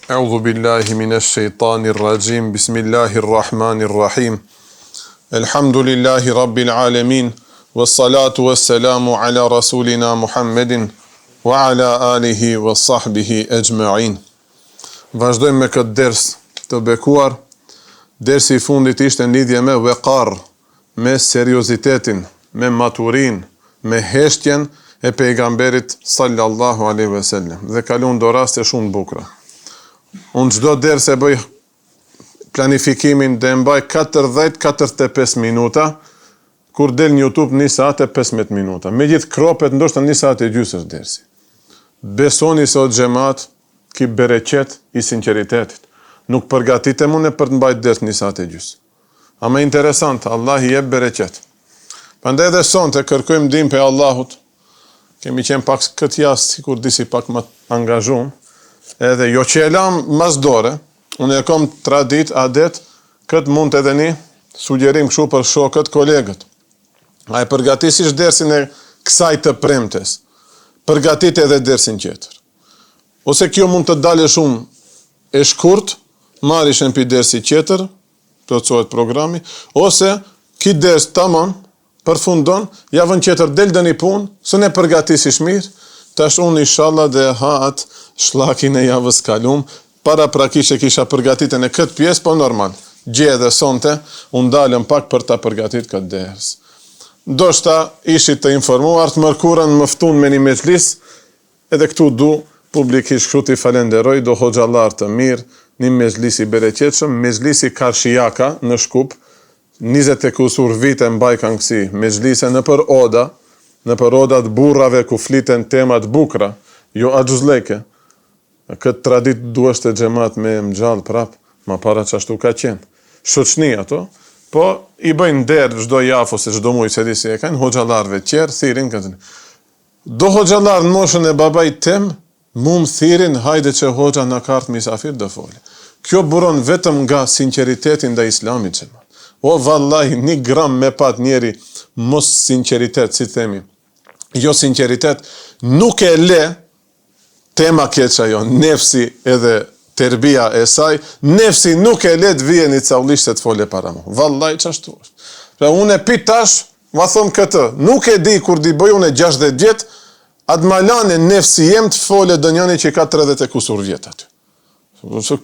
A'udhu billahi minash shaitanir rajim. Bismillahir rahmanir rahim. Alhamdulillahi rabbil alamin. Wassalatu wassalamu ala rasulina Muhammedin wa ala alihi wa sahbihi ajma'in. Vazhdojmë me këtë ders të bekuar. Dersi I fundit ishte në lidhje me weqar, me seriozitetin, me maturin, me heshtjen e pejgamberit sallallahu alaihi wasallam. Dhe kalon do raste shumë bukura. Unë çdo ders e bëj planifikimin dhe mbaj 40-45 minuta, kur del në YouTube 1 saat e 15 minuta. Me gjithë kropet ndoshta 1 saat e gjysmë është dersi. Besoni se o xhamat ki bereqet I sinqeritetit. Nuk përgatitem unë për të mbajtur ders 1 saat e gjysmë. Ama interesant, Allah I jep bereqet. Prandaj edhe sonte kërkojmë ndihmë pe Allahut. Kemi qenë pak këtë javë sikur disi pak më angazhuar. Edhe jo që e lam mas dore, unë e kom tradit, adet, këtë mund të edhe një sugjerim këshu për shokët, kolegët. A e përgatisish dersin e kësaj të premtes, përgatit edhe dersin tjetër. Ose kjo mund të dalë shumë e shkurt, marrishen për dersi tjetër, plotësohet programi, ose ki ders tamam, përfundon, javën tjetër del dhe një punë, së ne përgatisish mirë, tash unë inshallah dhe haat shlakin e javës kalum, para prakisht e kisha përgatitën e këtë pjesë, po normal, gje dhe sonte, unë dalëm pak për ta përgatit këtë ders. Ndoshta ishit të informuar, të mërkurën mëftun me një mezhlis, edhe këtu du publikisht kështu t'i falenderoj, do hoxhallar të mirë, një mezhlis I bereqetshëm, mezhlis I Karshijaka në Shkup, 20 e kusur vite mbaj kanë kësi, mezhlise në për oda, në për odat burrave ku fliten temat bukra, jo axhuzleke. Këtë tradit duhesh të xhamat me mgjall prap, ma para çashtu ka qenë. Shoqni ato, po I bëjnë der çdo javë ose çdo muaj se disi e kanë hoxhallarëve tjerë thirin këtë. Do hoxhallar në moshën e babait tim, mu më thirin hajde që hoxha na kart misafir do fole. Kjo buron vetëm nga sinqeriteti ndaj Islamit xhamat. O vallahi 1 gram me pat njeri mos sinqeritet, si themi. Jo sinqeritet, nuk e le tema keqa jo, nefsi edhe terbia e saj, nefsi nuk e le të vijen I caulisht të fole para mu. Vallaj qashtu është. Pra unë e pit tash, ma thom këtë, nuk e di kur di bëj unë e 60 vjet, atë malane nefsi jem të fole dënjani që ka 30 e kusur vjet aty.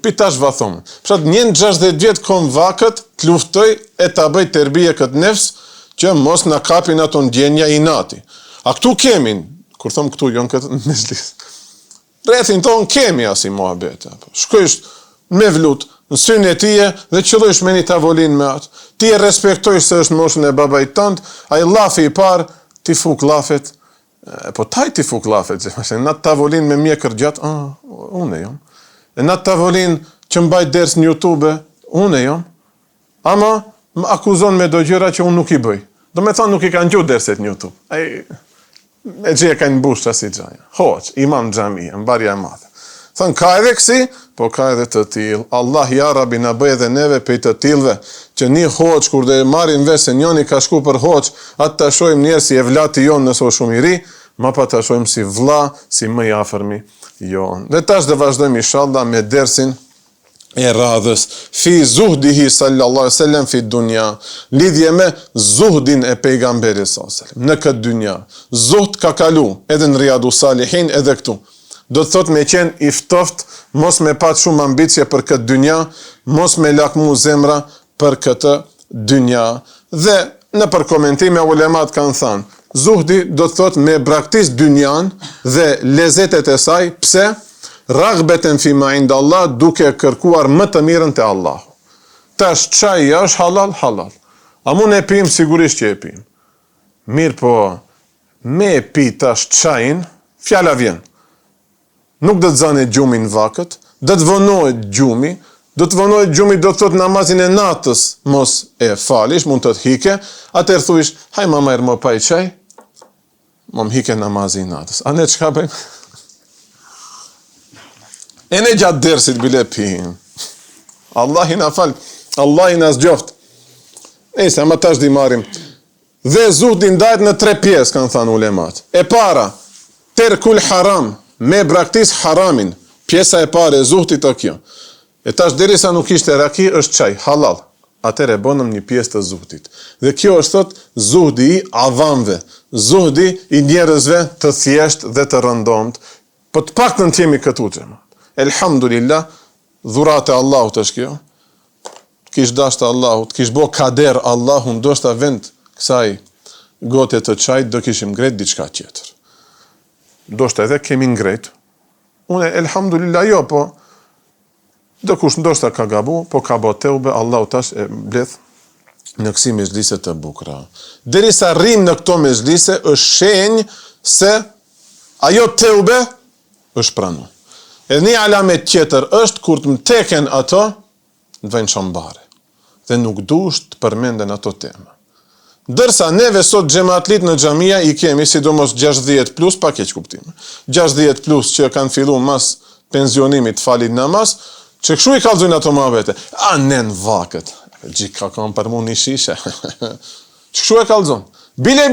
Pit tash va thom. Pshat njën 60 vjet kom vakët, të luftoj e ta bëj terbije këtë nefs, që mos na kapin ato ndjenja inati. A këtu kemi, kur thëm këtu, jo në këtë mezhlis. Rrethin tonë kemi asi muhabet. Shkojsh me vlut, në synë e tije, dhe qëllojsh me një tavolin me atë. Ti e respektojsh se është moshën e babait tënd, a I lafi I parë, ti fuk lafet. Po taj ti fuk lafet, në atë tavolin me mjekër gjatë, unë e jom. E në atë tavolin që mbajt ders në YouTube, unë e jom. Ama më akuzon me do gjëra që unë nuk I bëj. Do me thonë nuk I kanë gjuhë derset në YouTube. E gjë e kanë mbushta si gjaja. Hoq, imam xhami, mbarja e madhe. Thënë, ka edhe kësi, po ka edhe të tilë. Allah ja Rabi na bëj edhe neve pej të tilëve, që një hoq, kur dhe marim vesh se njoni ka shku për hoq, atë të shojmë njerë si e vlati jonë nëso shumë I ri, ma pa të shojmë si vlla, si më I afërmi jonë. Dhe tash dhe vazhdojmë inshallah me dersin e radhës, fi zuhdihi sallallahu alaihi wasallam fi dunya, lidhje me zuhdin e pejgamberit sallallahu alaihi wasallam në këtë dynja. Zuhd ka kalu edhe në Riyadus Salihin edhe këtu. Do të thot me qenë I ftoft, mos me pat shumë ambicie për këtë dynja, mos me lakmu zemra për këtë dynja. Dhe në për komentime ulemat kanë thënë, zuhdi do të thot me braktis dynjan dhe lezetet e saj, pse? Ragbeten fima inda Allah, duke kërkuar më të mirën të Allah. Tash çaj është halal, halal. A mun e pim, sigurisht që e pim. Mirë po, me e pi tash çajin, fjala vjen. Nuk do të zane gjumin vakët, do të vonohet gjumi, do të thot namazin e natës mos e falish, mund të hike, atëherë thuish, haj mama erë më pa I çaj, më hike namazin e natës. A ne çka bëjmë? E ne gjatë dersit bile pihim. Allah I na fal, Allah I na zgjoft. Nëse ama tash di marrim. Dhe zuhdi ndahet në 3 pjesë, kanë thënë ulemat. E para, terkul haram, me braktis haramin. Pjesa e parë e zuhdit është kjo. E tash derisa nuk ishte raki, është çaj, halal. Atëre bënëm një pjesë të zuhdit. Dhe kjo është thot zuhdi i avamve, zuhdi i njerëzve të thjesht dhe të rëndomt. Po të paktën të jemi këtu xhamat. Elhamdulillah, dhuratë e Allahut është kjo. Kish dashtë Allahut, kish bo kader Allahun, ndoshta vend kësaj gote të çajit do kishim ngret diçka tjetër. Ndoshta edhe kemi ngret. Unë elhamdulillah jo, po do kush ndoshta ka gabu, po ka bë teube, Allahu tash e mbledh në kësi mezhlise të bukura. Derisa rrim në këto mezhlise është shenjë se ajo teube është pranuar. Edhe një alamet tjetër është kur të mteken ato, të vëjnë shambare. Dhe nuk dush të përmenden ato tema. Dërsa neve sot xhamatlit në xhamia i kemi sidomos 60 plus pa keq kuptim. 60 plus që kanë filluar mas pensionimit falin namaz, që kështu i kallzojnë ato muhabete. A nen vakët. Gjika kam për mu një shishe. Kështu e kallzon. Bile,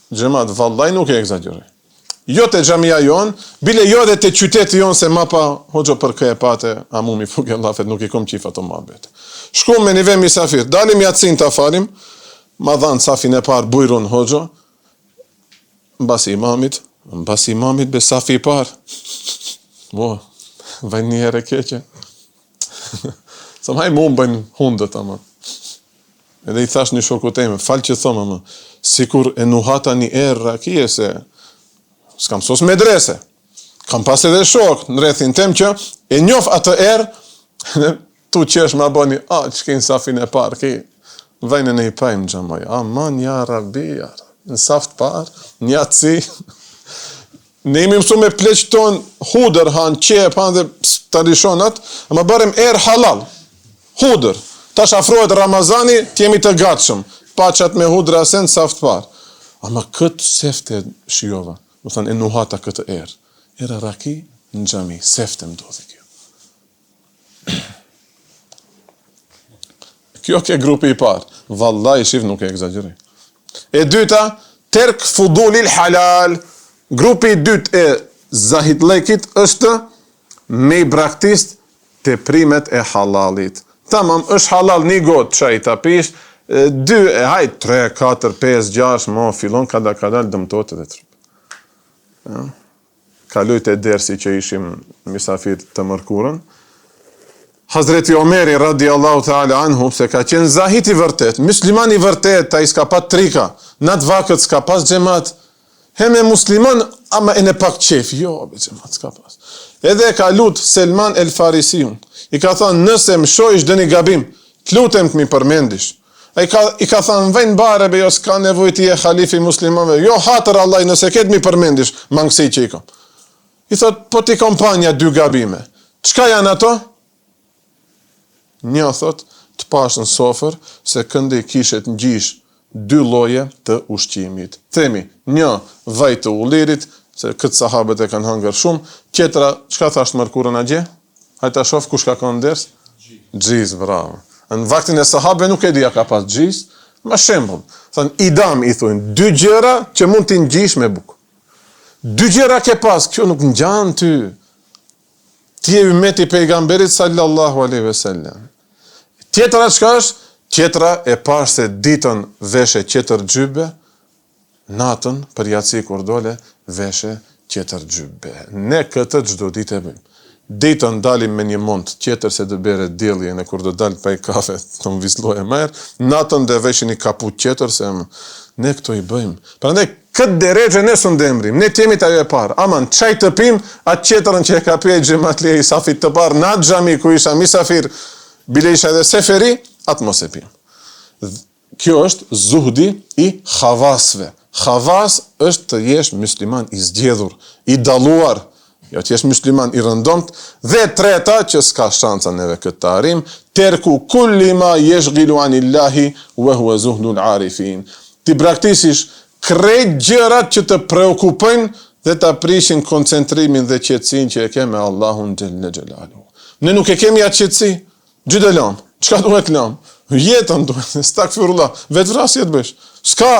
xhamat vallaj nuk e egzagjeroj. Jo të xhamia jon, bile jo dhe të qyteti jon se ma pa hoxho për këje pate, a mu mi fuke lafet, nuk i kom qif ato muhabete. Shkum me një vem misafir, dalim jatsin të falim, ma dhanë safin e parë bujrun hoxho, mbasi imamit be safi i parë. Vajnë një herë keqe. Sa më haj mu më bëjnë hundët, ama. Edhe i thash një shoku teme, falë që thoma më, sikur e nuhata një erë rakije se s'kam sos medrese. Kam pas edhe shok në rrethin tem që e njof atë erë, tu qesh ma bëni, që kejnë safin e parë, ki vajnë në i pajmë gjamaj, aman, ja rabi, në saft parë, një atësi, ne imi mësu me pleq ton hudër, hanë qep, hanë dhe të rishonat, ama barem erë halal, hudër, tash afrohet Ramazani, t'jemi të gatshëm, paqat me hudër asen, saft parë. Ama këtë sefte shiova, më thënë, e nuhata këtë erë. Era raki në xhami, sefte më dodhe kjo. Kjo ke grupi i parë. Vallaj, shif nuk e egzagjeroj. E dyta, terk fudulil halal. Grupi i dytë e zahitlekit është me i braktist të primet e halalit. Tamam, është halal një gotë çaj ta pish, 2, 3, 4, 5, 6, mo fillon kadal dëmtot edhe trup. Ja. Kalojt e dersi që ishim misafir të mërkurën. Hazreti Omeri radiallahu ta'ala anhu, se ka qenë zahit i vërtet, musliman i vërtet, ta i s'ka pat trika, natë vakët s'ka pas xhamat, heme musliman, ama e në pak qef, jo, be xhamat s'ka pas. Edhe ka lut Selman el Farisiun, i ka thonë, nëse më shojsh dë një gabim, të lutem të mi përmendish. I ka thënë, vejnë bare, be jo s'ka nevoj ti e khalifi muslimanve, jo hatër Allah, nëse ketë mi përmendish, mangësi që i kom. I thot, po ti kompanja 2 gabime. Çka janë ato? Një thot, të pash në sofër, se këndi kishet në gjish 2 lloje të ushqimit. Themi, një vaj të ullirit, se këtë sahabët e kanë hangër shumë, tjetra, çka thash të mërkurën a gje? Hajta shof kush ka konë ders? Gjiz, bravo. Në vaktin e sahabëve nuk e dija ka pas gjis, ma shembull. Thënë, idam i thujnë, 2 gjëra që mund t'i ngjish me bukë. 2 gjëra ke pas, kjo nuk ngjan ty. Ti je ummeti pejgamberit sallallahu alaihi wasallam. Tjetra çka është? Tjetra e parë se ditën veshe tjetër xhybe, natën për yatsi kur dole veshe tjetër xhybe. Ne këtë çdo ditë e bëjmë. Ditën dalim me një mont tjetër se do bere dielli e kur do dal pa i kafe të më visloj e merë, natën dhe veshin një kaput tjetër se ne këto i bëjmë. Prandaj këtë deregje ne së ndemrim, ne t'jemi të ajo e parë, aman çaj të pim, atë tjetërën që e ka pje xhamatlia i safit të parë, në atë xhami ku isha misafir, bile isha edhe seferi, atë mos e pim. Kjo është zuhdi i khavasve. Khavas është të jesh musliman i zgjedhur, i dalluar, jo të jesh musliman i rëndomt, dhe treta që s'ka shanca neve këtë të arim, terku kulli ma yashghilu anillahi wa huwa zuhdul arifin. Ti praktisish krejt gjërat që të preokupojnë dhe të prishin koncentrimin dhe qetësinë që e ke me Allahun xhelle xhelalu. Ne nuk e kemi atë qetësi, gjithë lam. Çka duhet lam? Jetën duhet, stakfirullah, vetvrasje të bësh. S'ka,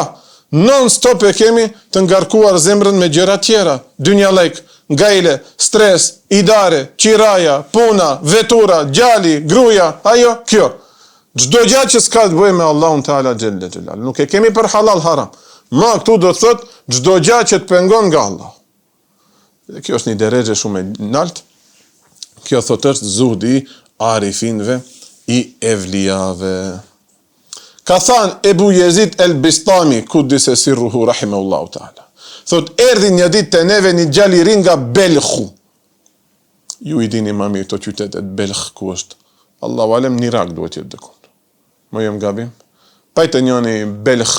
Non stop e kemi të ngarkuar zemrën me gjëra tjera, dynjalek, gajle, stres, idare, qiraja, puna, vetura, gjali, gruaja, ajo, kjo. Çdo gjë që s'ka të bëjë me Allahun Teala xhelle xhelal. Nuk e kemi për halal haram. Ma këtu do të thot çdo gjë që të pengon nga Allah. Dhe kjo është një derexhe shumë e lartë. Kjo thot është zuhdi arifinve i evlijave. Ka thënë Ebu Jezid el-Bistami, kuddise sirruhu rahimahullahu taala. Thot erdhi një ditë te neve një djalë i ri nga Belkhu. Ju i dini më mirë këto qytetet Belkh ku është. Allahu alem në Irak duhet jetë diku. Më jam gabim. Pajtë njëri Belkh,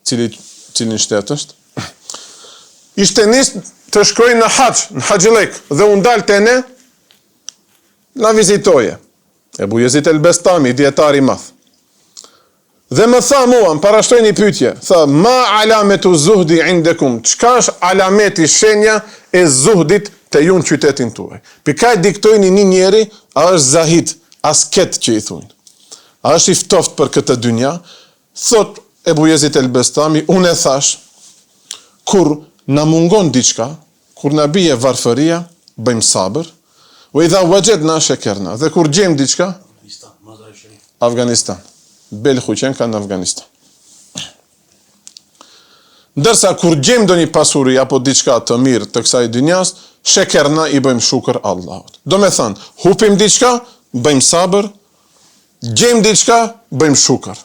cilin shtet është. Ishte nis të shkojë në Haxhilek dhe u ndal te ne na vizitoje. Ebu Jezid el-Bistami, dietari i madh. Dhe më tha mua, më parashtoi një pyetje, tha, ma alametu zuhdi indekum, çka është alameti shenja e zuhdit të ju në qytetin tuaj? Pikaj diktojnë një njeri, a është zahid, asket që i thunë. A është i ftoft për këtë dynja? Thot Ebu Jezid el-Bistami, unë e thash, kur na mungon diçka, kur na bie varfëria, bëjmë sabër, u idha wajadna shakarna, dhe kur gjejmë diçka, Afganistan. Belkhu qenë ka në Afganistan. Ndërsa kur gjem do një pasuri apo diçka të mirë të kësaj dynjas, shekerna i bëjmë shukër Allahut. Do me thënë, hupim diçka, bëjmë sabër, gjem diçka, bëjmë shukër.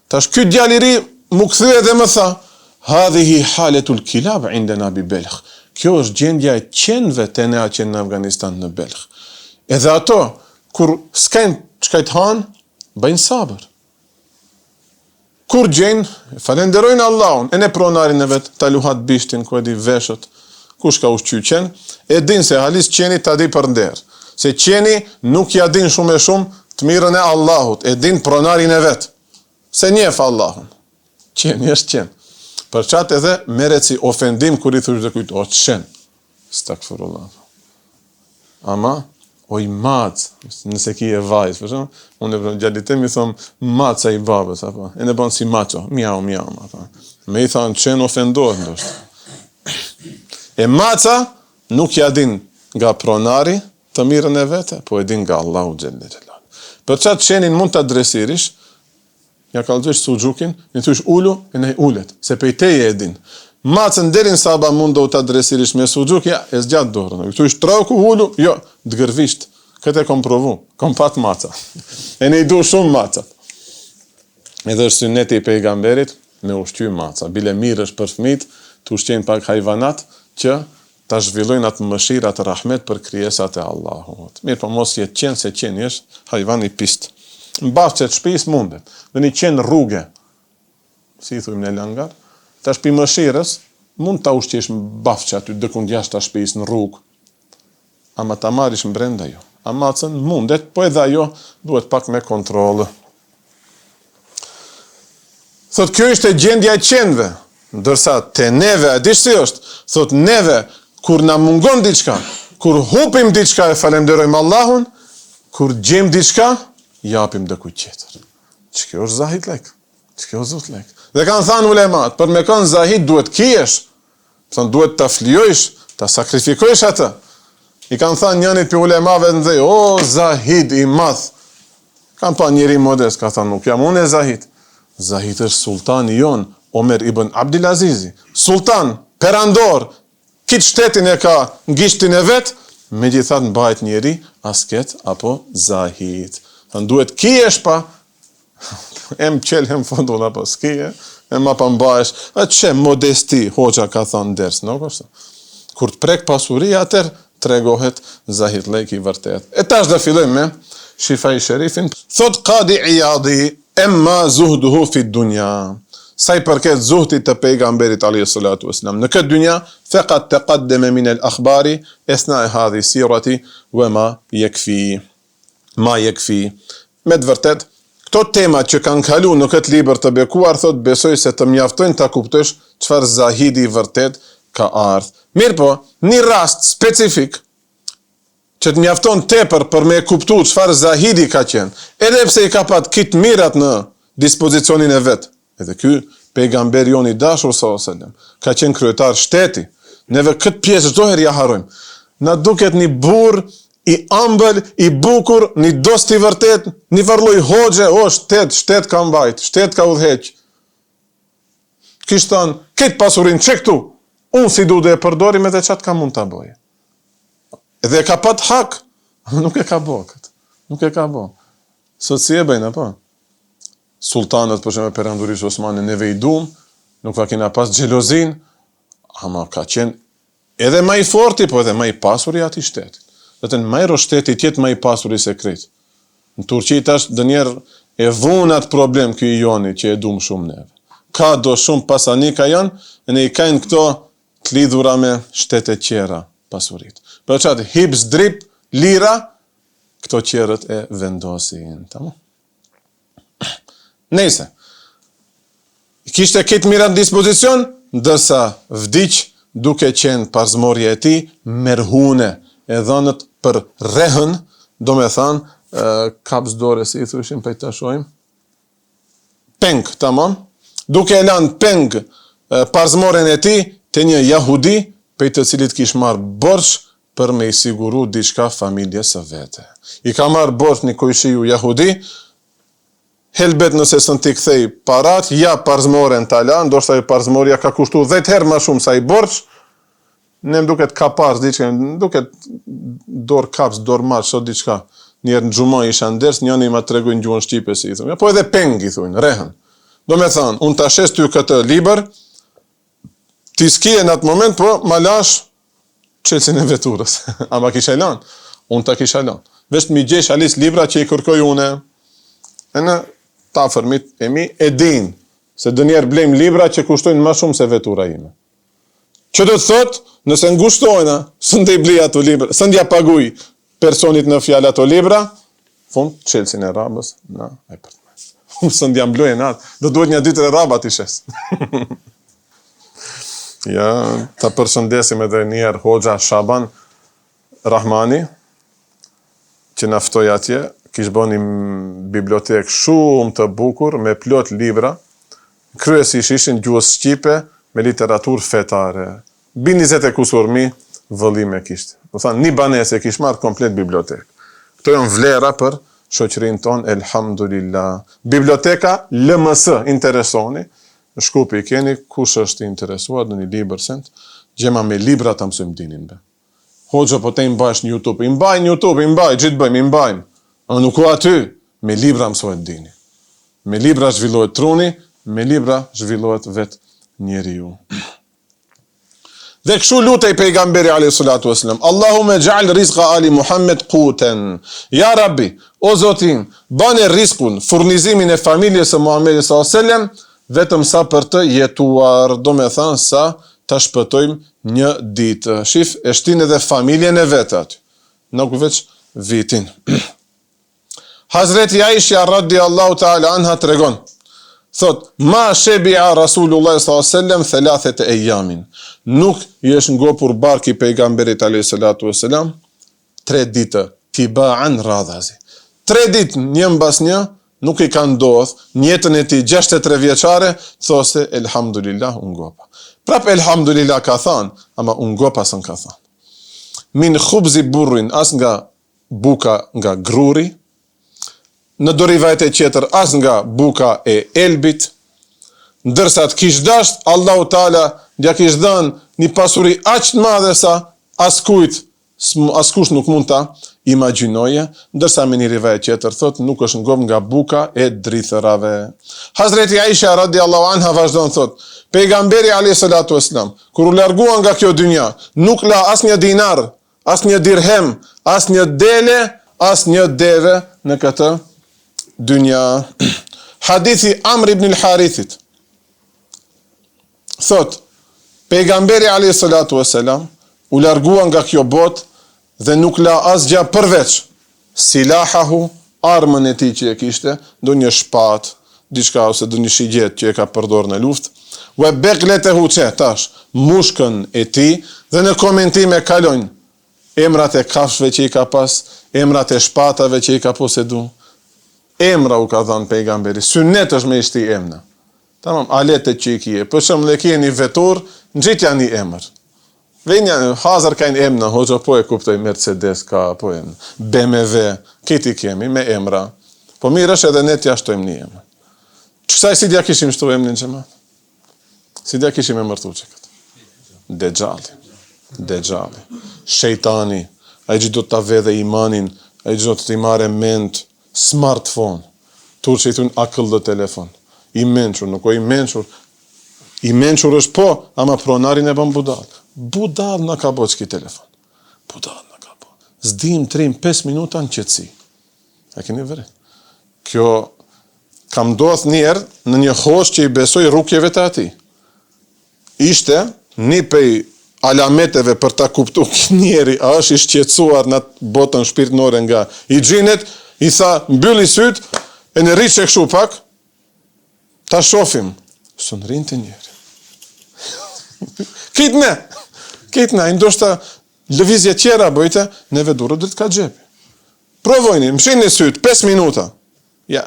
Tash ky djalë i ri mu kthye dhe më tha, hadhihi haletul kilab indena bi Belkh. Kjo është gjendja e qenve të ne që në Afganistan në Belkh. Edhe ato, kur s'kajnë çka të hanë, bëjnë sabër. Kur gjenë, falenderojnë Allahun, e ne pronarin e vetë, ta luhat bishtin, ku e di veshët, kush ka ushqy qenë, e din se halis qeni ta di për nder, se qeni nuk ja din shumë e shumë të mirën e Allahut, e din pronarin e vetë, se njef Allahun, qeni është qenë, për qatë edhe meret si ofendim kur i thush dhe kujtë, o qenë, stakfirullah, ama, o i macë, nëse ki e vajzë, për shumë, unë e gjalitem i thomë, maca i babës, apo, e në bënë si maco, miau, apo. Me i thonë, qenë ofendohet, ndoshtë. E maca nuk ja din nga pronari të mirën e vete, po e din nga Allahu xhelle xhelal. Për qatë qenin mund të adresirish, ja kalëzësh suxhukin, në thush ulu, e ne ulet, se pejteje e din. Macën derin saba mund do të adresirish me suxhuk, ja, e zgjat dorën. Këtu është trauku ulu, jo, dëgërvisht. Këtë e kom provu, kom pat maca. E ne i du shumë macat. Edhe është sunneti i pejgamberit me ushqy maca. Bile mirë është për fëmijët, të ushqejnë pak hajvanat që ta zhvillojnë atë mëshirë, atë rahmet për krijesat e Allahut. Mirë, po mos jetë qenë se qenë është hajvan i pist. Mbafçet shtëpis mundet. Dhe një qenë rruge, si i thujmë në langar, tash pi mëshirës, mund ta ushqesh mbafçe aty dëkund jashtë shtëpis në rrugë. Ama ta marrish brenda jo. Amacën mundet, po edhe ajo duhet pak me kontrollë. Thot kjo ishte gjendja e qenve, ndërsa te neve, a dish si është? Thot neve, kur na mungon diçka, kur hupim diçka e falenderojmë Allahun, kur gjem diçka, japim dikujt tjetër. Ç'kjo është zahid lek? Ç'kjo zot lek? Dhe kanë thënë ulemat, për me kanë zahid duhet kijesh, thon duhet ta flijojsh, ta sakrifikojsh atë. I kanë thënë njënit për ulemave në dhe, o, zahid i madh. Kanë pa njëri modest, ka thënë, nuk jam unë e zahid. Zahid është sultani jon, Omer ibn Abdulazizi. Sultan, perandor, kitë shtetin e ka në gishtin e vetë, me gjithat në bajt njëri, asket apo zahid. Thënë, duhet kijesh pa, em qel, em fondul, apo s'kije, em ma pa mbajesh, a që modesti, hoxha ka thënë ders, nuk është? Kur të prek pasuria, atër, tregohet zahid lek i vërtet. E tash dhe fillojmë me Shifai Sherifin. Thot Qadi Iyadi, emma zuhduhu fi dunja. Sa i përket zuhdit të pejgamberit alayhi salatu wasalam. Në këtë dynja, faqat taqaddama min al-akhbari asna hadhi sirati wa ma yakfi. Ma yakfi. Me të vërtet, këto temat që kanë kalu në këtë libër të bekuar, thot besoj se të mjaftojnë ta kuptosh çfarë zahidi i vërtet ka ardhë. Mirë po, një rast specifik që të mjafton tepër për me kuptu çfarë zahidi ka qenë, edhe pse i ka pat kitë mirat në dispozicionin e vetë. Edhe ky pejgamberi jon i dashur sallallahu alaihi wasallam ka qenë kryetar shteti. Neve këtë pjesë çdo herë ja harrojmë. Na duket një burr i ëmbël, i bukur, një dost i vërtet, një varlloj hoxhe, shtet ka mbajt, shtet ka udhëheq. Kishte thënë, këtë pasurinë çe këtu, unë si du dhe e përdori me dhe qatë ka mund të boje. Edhe ka pat hak, nuk e ka bo këtë, nuk e ka bo. Sot si e bëjnë, apo? Sultanët, për shembull Perandurish Osmani, neve i dum, nuk va kena pas xhelozin, ama ka qenë edhe më i forti, po edhe më i pasur i atij shtetit. Do të thënë më i shteti tjetë më i pasur i sekret. Në Turqi tash dënjerë e vunat problem ky i joni që e dum shumë neve. Ka do shumë pasanika janë, e ne i kajnë këto të lidhura me shtete qera pasurit. Për qatë hips, drip, lira, këto qerët e vendosin. Tamam? Nëse, kishte këtë mira në dispozicion, ndërsa vdiq duke qenë parzmorje e ti, merhune e dhënët për rehën, do me thanë, kaps dore, si i thushim, për të shojmë, peng, tamam? Duke e lanë peng parzmoren e ti, të një jahudi, për të cilit kish marë borç për me i siguru diçka familjes së vete. I ka marë borç një kojshiju jahudi, helbet nëse sën t'i kthej parat, ja parzmoren t'ala, ndoshta i parzmorja ka kushtu 10 herë më shumë sa i borç, ne më duket ka pars, diçka, më duket dorë kaps, dorë maç, sot diçka. Njerë në xhumë isha nders, njëri ma tregojnë gjuhën shqipe si i thonë. Po edhe peng i thonë, rehen. Do me thënë, unë ta shes ty këtë libër, ti s'kije në atë moment, po ma lash çelsin e veturës. Ama kisha lanë, unë ta kisha lanë. Vesh mi gjesh alis libra që i kërkoj une, e në ta fërmit e mi e din, se dë njerë blejmë libra që kushtojnë ma shumë se vetura ime. Që do të thotë, nëse ngushtojna, së ndë i blej ato libra, së ndja paguj personit në fjallë ato libra, fund, çelsin e rabës, na, e për të mes. Unë së ndja mbloj e natë, do duhet një 2-3 raba t'i shes. Ja, ta përshëndesim edhe njerë Hoxha Shaban Rahmani, që naftoj atje, kish bëni bibliotek shumë të bukur, me plot libra, kryesisht ishin gjuhës shqipe, me literaturë fetare. Bi 20 e kusur mi, vëllime kishte. Do thanë, një banese kish marrë komplet bibliotek. Këto janë vlera për shoqërinë tonë, elhamdulillah. Biblioteka LMS, interesoni, në Shkupi i keni, kush është interesuar në një libër sent, gjema me libra të mësojmë dinin be. Hoxha, po te imbajsh në YouTube, imbaj në YouTube, imbaj, gjithë bëjmë, imbajmë. A nuk u aty, me libra mësojmë dinin. Me libra zhvillohet truni, me libra zhvillohet vetë njeriu. Dhe kështu lutej pejgamberi alayhi salatu wasallam, Allahume gja'al rizqa ali Muhammed quten. Ja Rabbi, o Zotin, bane rizkun, furnizimin e familjes së Muhammedit sallallahu alaihi wasallam, vetëm sa për të jetuar, do me thanë sa të shpëtojmë një ditë. Shif, e shtin edhe familjen e vetë aty, nuk veç vitin. Hazreti Aisha radiallahu ta'ala anha të regon, thot, ma shebia Rasulullah s.a.s. thelathet e jamin. Nuk jesh ngopur barki pejgamberit a.s. 3 ditë, tibaan radhazi. 3 ditë një mbas një, nuk i ka ndodh, njetën e ti 63 vjeçare, those, elhamdulillah, unë gopa. Prap elhamdulillah ka thanë, ama unë gopa sën ka thanë. Min khubzi burrin, as nga buka nga gruri, në dorivajt e qeter as nga buka e elbit, ndërsa të kish dasht, Allahu Taala ja kish dhënë një pasuri aq të madhe sa askush nuk mund ta imagjinoje, ndërsa me një rivajt qeter thot nuk është ngop nga buka e drithërave. Hazreti Aisha radiallahu anha vazhdon thot, pejgamberi alayhi salatu wasalam, kur u largua nga kjo dynja, nuk la as një dinar, as një dirhem, as një dele, as një deve në këtë dynja. Hadithi Amr ibn al-Harithit thot, pejgamberi alayhi salatu wasalam u largua nga kjo botë dhe nuk la asgja përveç silahahu, armën e tij që e kishte, do një shpatë, diçka ose do një shigjet që e ka përdorur në luftë, wa beqletehu që tash, mushkën e tij, dhe në komentime kalojnë emrat e kafshëve që i ka pas, emrat e shpatave që i ka posedu. Emra u ka dhënë pejgamberi, synnet është me ishti emna. Tamam, aletet që i kje. Për shembull, e kje një vetur, nxitja një emër. Venja, Hazar ka një emna, hoxha po e kuptoj, Mercedes ka, po e BMW, këti kemi me emra. Po mirë është edhe ne t'ja shtojmë një emër. Qësaj si d'ja kishim shtu emnin që ma? Si d'ja kishim e mërtu që këtë? Dejali. Shejtani. A i gjithë do t'a vedhe imanin, a i gjithë do t'i mare ment, smartphone. Tur që i thunë akëll dhe telefon. I menqur, nuk o i menqur. I menqur është po, ama pronarin e bën budal. Budal në ka bo qëki telefon. Budal në ka bo. Zdim, 3-5 minuta në qëtësi. A keni vëre? Kjo kam doth njerë në një hosh që i besoj rukjeve të ati. Ishte një pej alameteve për ta kuptu njeri a është i shqetsuar në botën shpirtnore nga i gjinit, i tha mbylli syt, e në rritë që këshu pak, ta shofim. Së në rinë të njeri. Kitë ne, ndoshta lëvizje tjera bëjte, neve durët dhe të ka gjepi. Provojni, mshin një syt, 5 minuta. Ja,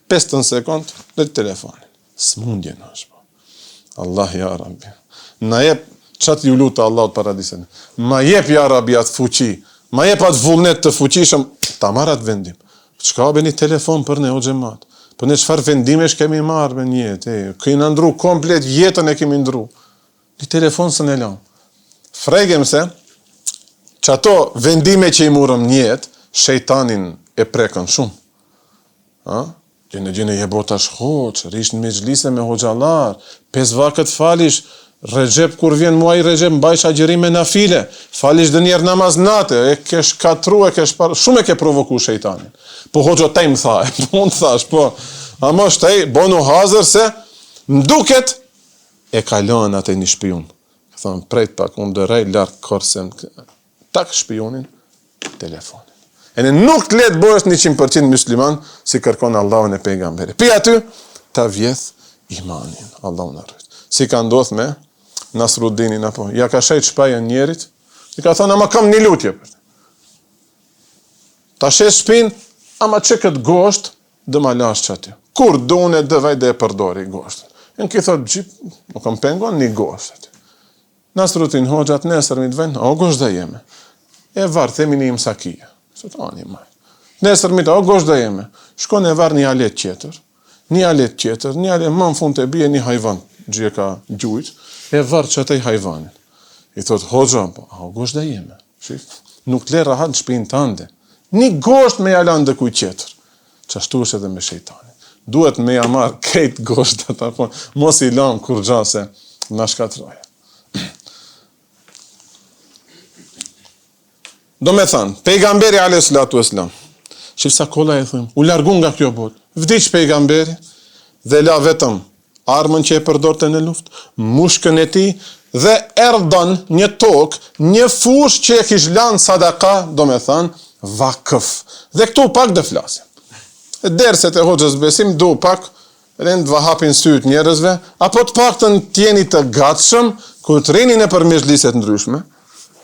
5 sekund, dhe të telefonin. Smundje në është. Allah, ja Rabbi. Na jep, qatë ju luta Allah të paradisen. Ma jep, ja Rabbi, atë fuqi. Ma jep atë vullnet të fuqishëm. Ta marat vendim. Qka be një telefon për ne o gjemat? Për ne qëfar vendimesh kemi marrë me njetë? Këjnë ndru komplet, jetën e kemi ndru. Një telefon së në lam. Fregem se, që ato vendime që i murëm njetë, shejtanin e prekën shumë. Gjene jebota shhoq, rish në me gjlise me hoxalar, 5 vakët falish, Recep kur vjen muaj Recep mbajsh agjerime na file, falish dhe njerë namaz nate, e kesh katru, shumë e ke provoku shejtanin. Po hoxha taj më tha, po unë thash, po, ama shtaj, bonu hazër se, mduket, e kalon atë një shpion. Thonë, prejt pak, unë dërej, larkë korsen, tak shpionin, telefonin. E në nuk të letë bëhesh 100% musliman, si kërkon Allahun e pejgamberi. Pi aty, ta vjeth imanin, Allahun arrujt. Si ka ndodh me Nasruddinin apo, ja ka shajt shpajën njerit, i ka thonë, ama kam një lutje. Ta shes shpin, ama që këtë gosht, dë ma lash që aty. Kur dune dëvaj dhe e përdori gosht. E në ki thot, gjip, nuk kam pengon një gosht aty. Nasruddin hoxhat nesër mi të vend, o gosht dhe jeme. E varë, themi një imsakije. Sot, o një maj. Nesër mi të, o gosht dhe jeme. Shkon e varë një alet tjetër, më në fund të bie një hajvan, gjë ka gjujt, e varë që ataj hajvanin. I thot, hoxha, o gosht dhe jeme. Shif, nuk le rahat në shpinë të ande. Një gosht me jalan dhe kuj tjetër. Qashtu është edhe me shejtanin. Duhet me jamar kejt gosht të ta, mos i lam kur gjase në shkatroja. Do me thanë, pejgamberi a.s. Shif sa kolla e thujmë, u largun nga kjo botë. Vdiq pejgamberi dhe la vetëm armën që e përdorte në luft, mushkën e ti dhe erdon një tokë, një fush që e kish lanë sadaka, do me thanë, vakëf. Dhe këtu pak dhe flasim. Derset e hoxhës besim, do pak, rend va hapin syt njerëzve, apo të pak të tjeni të gatshëm, kur të rinin e për mezhliset ndryshme,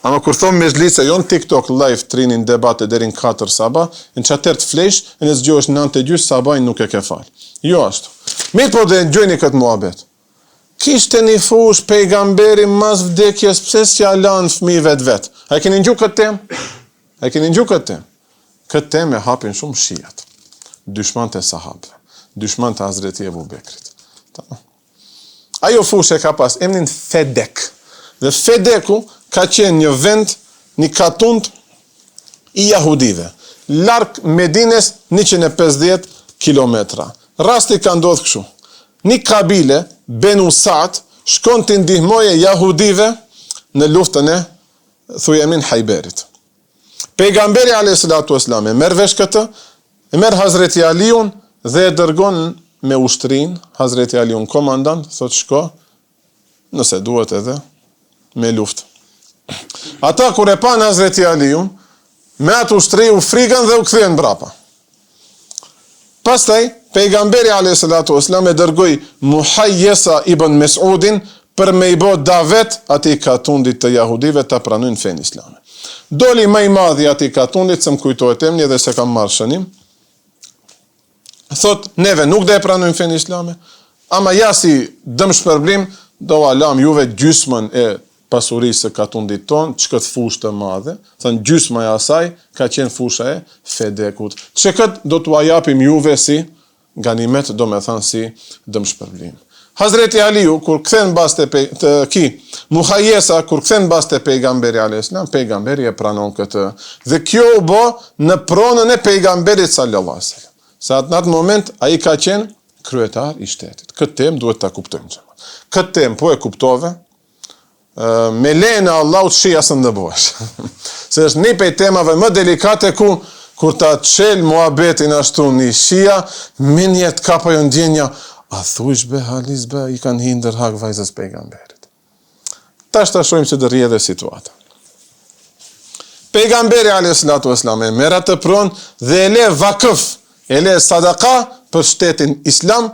ama kur thonë mezhlise, jo në TikTok live të rinin debate derin 4 sabah, në që atër të flesh, në zgjohesh 9:30 sabah, nuk e ke falë. Jo ashtu. Mirë po dhe gjojni këtë muhabet. Kishte një fush pejgamberi mas vdekjes, pse s'ja lanë fëmijëve vetë. A e keni ngju këtë temë? Këtë temë e hapin shumë shijat. Dyshman të sahabëve, dyshman të Hazreti Ebu Bekrit. Ajo fush e ka pas emnin Fedek. Dhe Fedeku ka qenë një vend, një katund i jahudive. Larg Medines 150 kilometra. Rasti ka ndodhë kështu. Një kabile, Benu Sa'd, shkon të ndihmoje jahudive në luftën e thujemin Hajberit. Pejgamberi a.s. e merr vesh këtë, e merr Hazreti Aliun dhe e dërgon me ushtrin, Hazreti Aliun komandant, thot shko, nëse duhet edhe, me luftë. Ata kur e pan Hazreti Aliun, me atë ushtri u frikën dhe u kthyen brapa. Pastaj, pejgamberi a.s. e dërgoi Muhajjesa ibn Mes'udin për me i bo davet ati katundit të jahudive të pranojnë fen islame. Doli më i madhi ati katundit, se më kujtojt emni dhe se kam marrë shënim, thot, neve nuk dhe e pranojnë fen islame, Ama ja si dëm shpërblim, do alam juve gjysmën e pasurisë së katundit ton, që këtë fushë të madhe, thënë gjysma e asaj, ka qenë fusha e Fedekut. Që këtë do t'u japim juve si ganimet, do me thënë si dëm shpërblim. Hazreti Aliu, kur kthen bas të Muhajesa, kur kthen bas të pejgamberi a.s. Pejgamberi e pranon këtë. Dhe kjo u bë në pronën e pejgamberit sallallahu alaihi wasallam. Sa në atë moment, a i ka qenë kryetar i shtetit. Këtë temë duhet ta kuptojmë. Këtë temë po e kuptove, me lejnë e Allahut shia së ndëbohesh. Se është një pej temave më delikate kur ta qelë muhabetin ashtu një shia, minjet kapa jo ndjenja, a thuish be halis be, i kanë hinder hak vajzës pejgamberit. Tash ta shojmë që dërje dhe situata. Pejgamberi a.s. e mera të pronë dhe e le vakëf, e le sadaka për shtetin islam,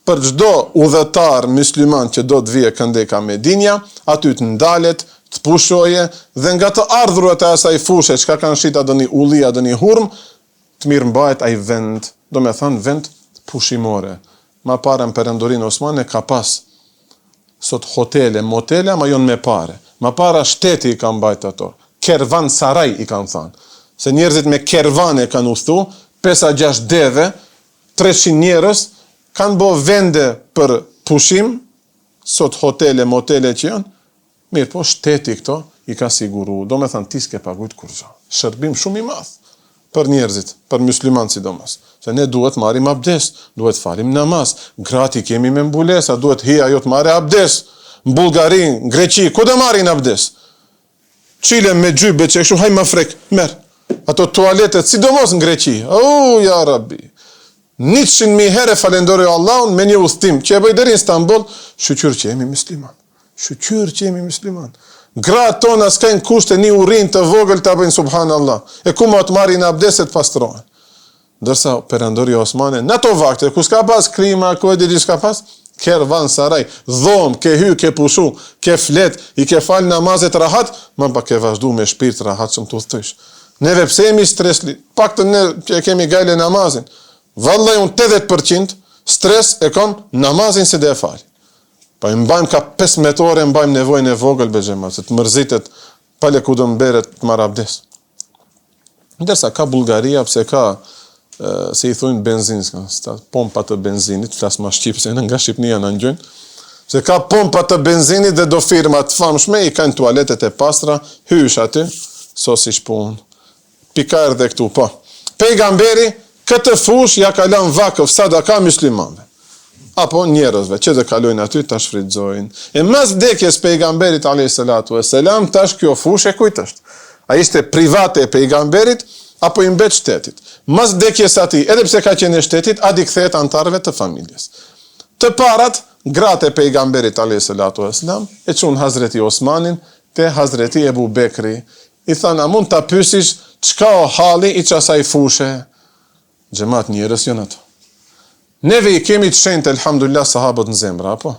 për çdo udhëtar musliman që do të vije këndeka Medinja, aty të ndalet, të pushoje, dhe nga të ardhurat e asaj fushe, çka kanë shita dëni ullia, dëni hurm, të mirë mbahet ai vend, do me thënë vend pushimore. Ma para në Perëndorinë Osmane ka pas sot hotele, motele, ma jonë me pare. Ma para shteti i ka mbajt ato. Kervan saraj i kanë thënë. Se njerëzit me kervane kanë udhthu, 5-6 deve, 300 njerëz, kanë bo vende për pushim, sot hotele, motele që janë, mirë po shteti këto i ka siguru, do me thënë ti s'ke pagujt kur gjo. Shërbim shumë i madh për njerëzit, për musliman sidomos. Se ne duhet marim abdes, duhet falim namaz, grati kemi me mbulesa, duhet hija jo të marre abdes, në Bullgari, në Greqi, ku dhe marin abdes? Qile me gjybe që kështu, haj ma frek, merë. Ato toaletet, sidomos në Greqi, ja rabbi. 100.000 herë falendore Allahun me një udhtim, që e bëj deri në Istanbul, shqyr që jemi musliman. Shqyr që jemi musliman. Gratë tona s'kajnë kushte një urin të vogël të bëjnë subhanallah. E ku ma të marrin abdeset pastrohen. Dërsa Perëndori Osmane, në ato vakte, ku s'ka pas klima, ku e di s'ka pas, kervan saraj, dhom, ke hy, ke pushu, ke flet, i ke fal namazet rahat, ma pa ke vazhdu me shpirt rahat që më të udhëtysh. Neve pse jemi stresli, pak të ne që kemi gajle namazin, vallaj unë 80% stres e kom namazin se dhe e fali. Pa i mbajmë ka 15 ore, mbajmë nevojnë e vogël bëgjema, se të mërzitet, pale ku do mberet të marrë abdes. Ndërsa ka Bullgaria, pse ka, se i thujnë benzinës, pompa të benzinit, flasë ma Shqipë, se në nga Shqipnia në njënë, se ka pompa të benzinit dhe do firma të famshme, i kanë tualetet e pastra, hysh aty, sos ish punë, pikar dhe këtu, po. Pejgamberi, këtë fush ja kalan vakëf sadaka muslimanve. Apo njerëzve, që dhe kalojnë aty, tash fritzojnë. E mas vdekjes pejgamberit, a.s. tash kjo fush e kujt është? A ishte private e pejgamberit, apo i mbet shtetit. Mas vdekjes ati, edhe pse ka qenë shtetit, adi kthehet antarëve të familjes. Të parat, gratë e pejgamberit, a.s. e çun Hazreti Osmanin, te Hazreti Ebu Bekri, i thana, mund ta pyesish, çka o halli i qasaj fushe? Xhamat njerëz janë ato. Neve i kemi të shenjtë, elhamdulillah, sahabët në zemra, apo?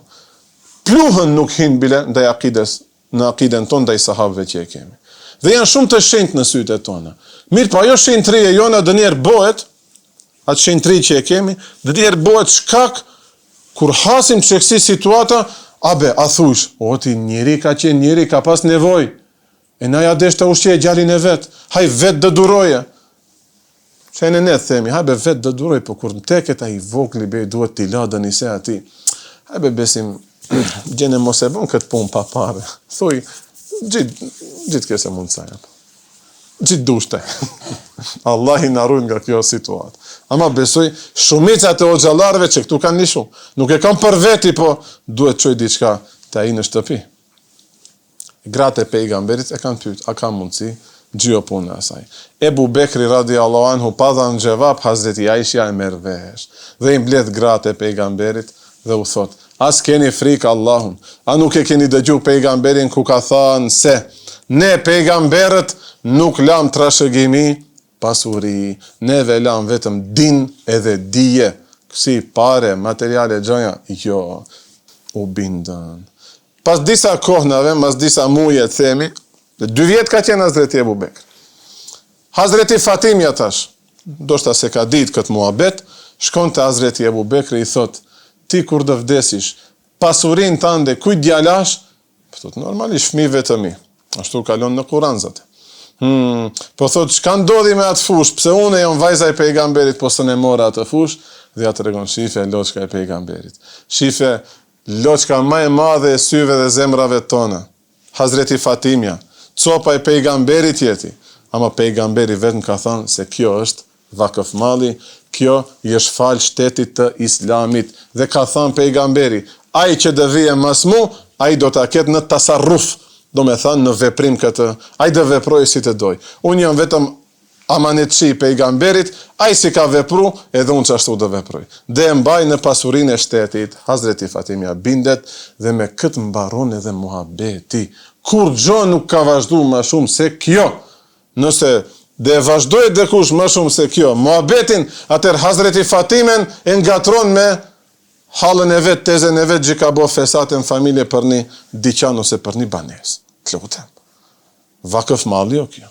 Pluhën nuk hin bile ndaj akides, në akiden tonë ndaj sahabëve që e kemi. Dhe janë shumë të shenjtë në sytë e tona. Mirë, po ajo shenjtëri e jona dënjerë bëhet, atë shenjtëri që e kemi, dënjerë bëhet shkak, kur hasim që kësi situata, a thush, ti njeri ka qenë, njeri ka pas nevoj, e na ja desh të ushqe e gjallin e vetë, haj vetë dë duroje. Që e në ne themi, hajbe vetë dë duroj, po kur në teket a i vogli bej duhet t'i ladën i se ati, hajbe besim, gjene mos e bon këtë pun pa pare. Thuj, gjithë kese mund të sajnë. Gjithë dushte. Allah i narujnë nga kjo situatë. Ama besoj, shumicat e o gjallarve që këtu kanë lishu. Nuk e kam për veti, po duhet qoj diçka të aji në shtëpi. Gratë e pejgamberit e kanë pyet, a ka mundësi? Gjio punë asaj. Ebu Bekri radiallahu anhu pa dha në gjevap, Hazreti Aisha e merr vesh. Dhe i mbledh gratë e pejgamberit dhe u thot, as keni frikë Allahun, a nuk e keni dëgju pejgamberin ku ka thënë se ne pejgamberët nuk lam trashëgimi pasuri, neve lam vetëm din edhe dije, kësi pare, materiale gjoja, jo, u bindën. Pas disa kohnave, mas disa muje themi, 2 vjetë ka qenë Hazreti Ebu Bekr. Hazreti Fatimja tash, do shta se ka ditë këtë muhabet, shkon të Hazreti Ebu Bekr i thot, ti kur do vdesish, pasurin tënde kujt djalash? Thot normalisht fëmijëve të mi. Ashtu kalon në Kur'an zot. Po thot çka ndodhi me atë fush? Pse unë jam vajza e pejgamberit, po s'e mora atë fush? Dhe ja tregon shife loçka e pejgamberit. Shife loçka më e madhe e syve dhe zemrave tona. Hazreti Fatimia, copa e pejgamberit jeti. Ama pejgamberi vetëm ka thënë se kjo është vakëf malli, kjo i është fal shtetit të Islamit. Dhe ka thënë pejgamberi, ai që do vije mas mu, ai do ta ketë në tasarruf. Do me thënë në veprim këtë, ai do veproj si të doj. Unë jam vetëm amanetçi pejgamberit, ai si ka vepru, edhe unë çashtu do veproj. Dhe e mbaj në pasurinë e shtetit, Hazreti Fatimia bindet, dhe me këtë mbaron edhe muhabeti. Kur gjë nuk ka vazhdu më shumë se kjo. Nëse dhe vazhdoj dikush më shumë se kjo, muhabetin, atëherë Hazreti Fatimen e ngatron me halën e vetë, tezën e vetë që ka bo fesate në familje për një diqan ose për një banes. Të lutem. Vakëf malli o kjo.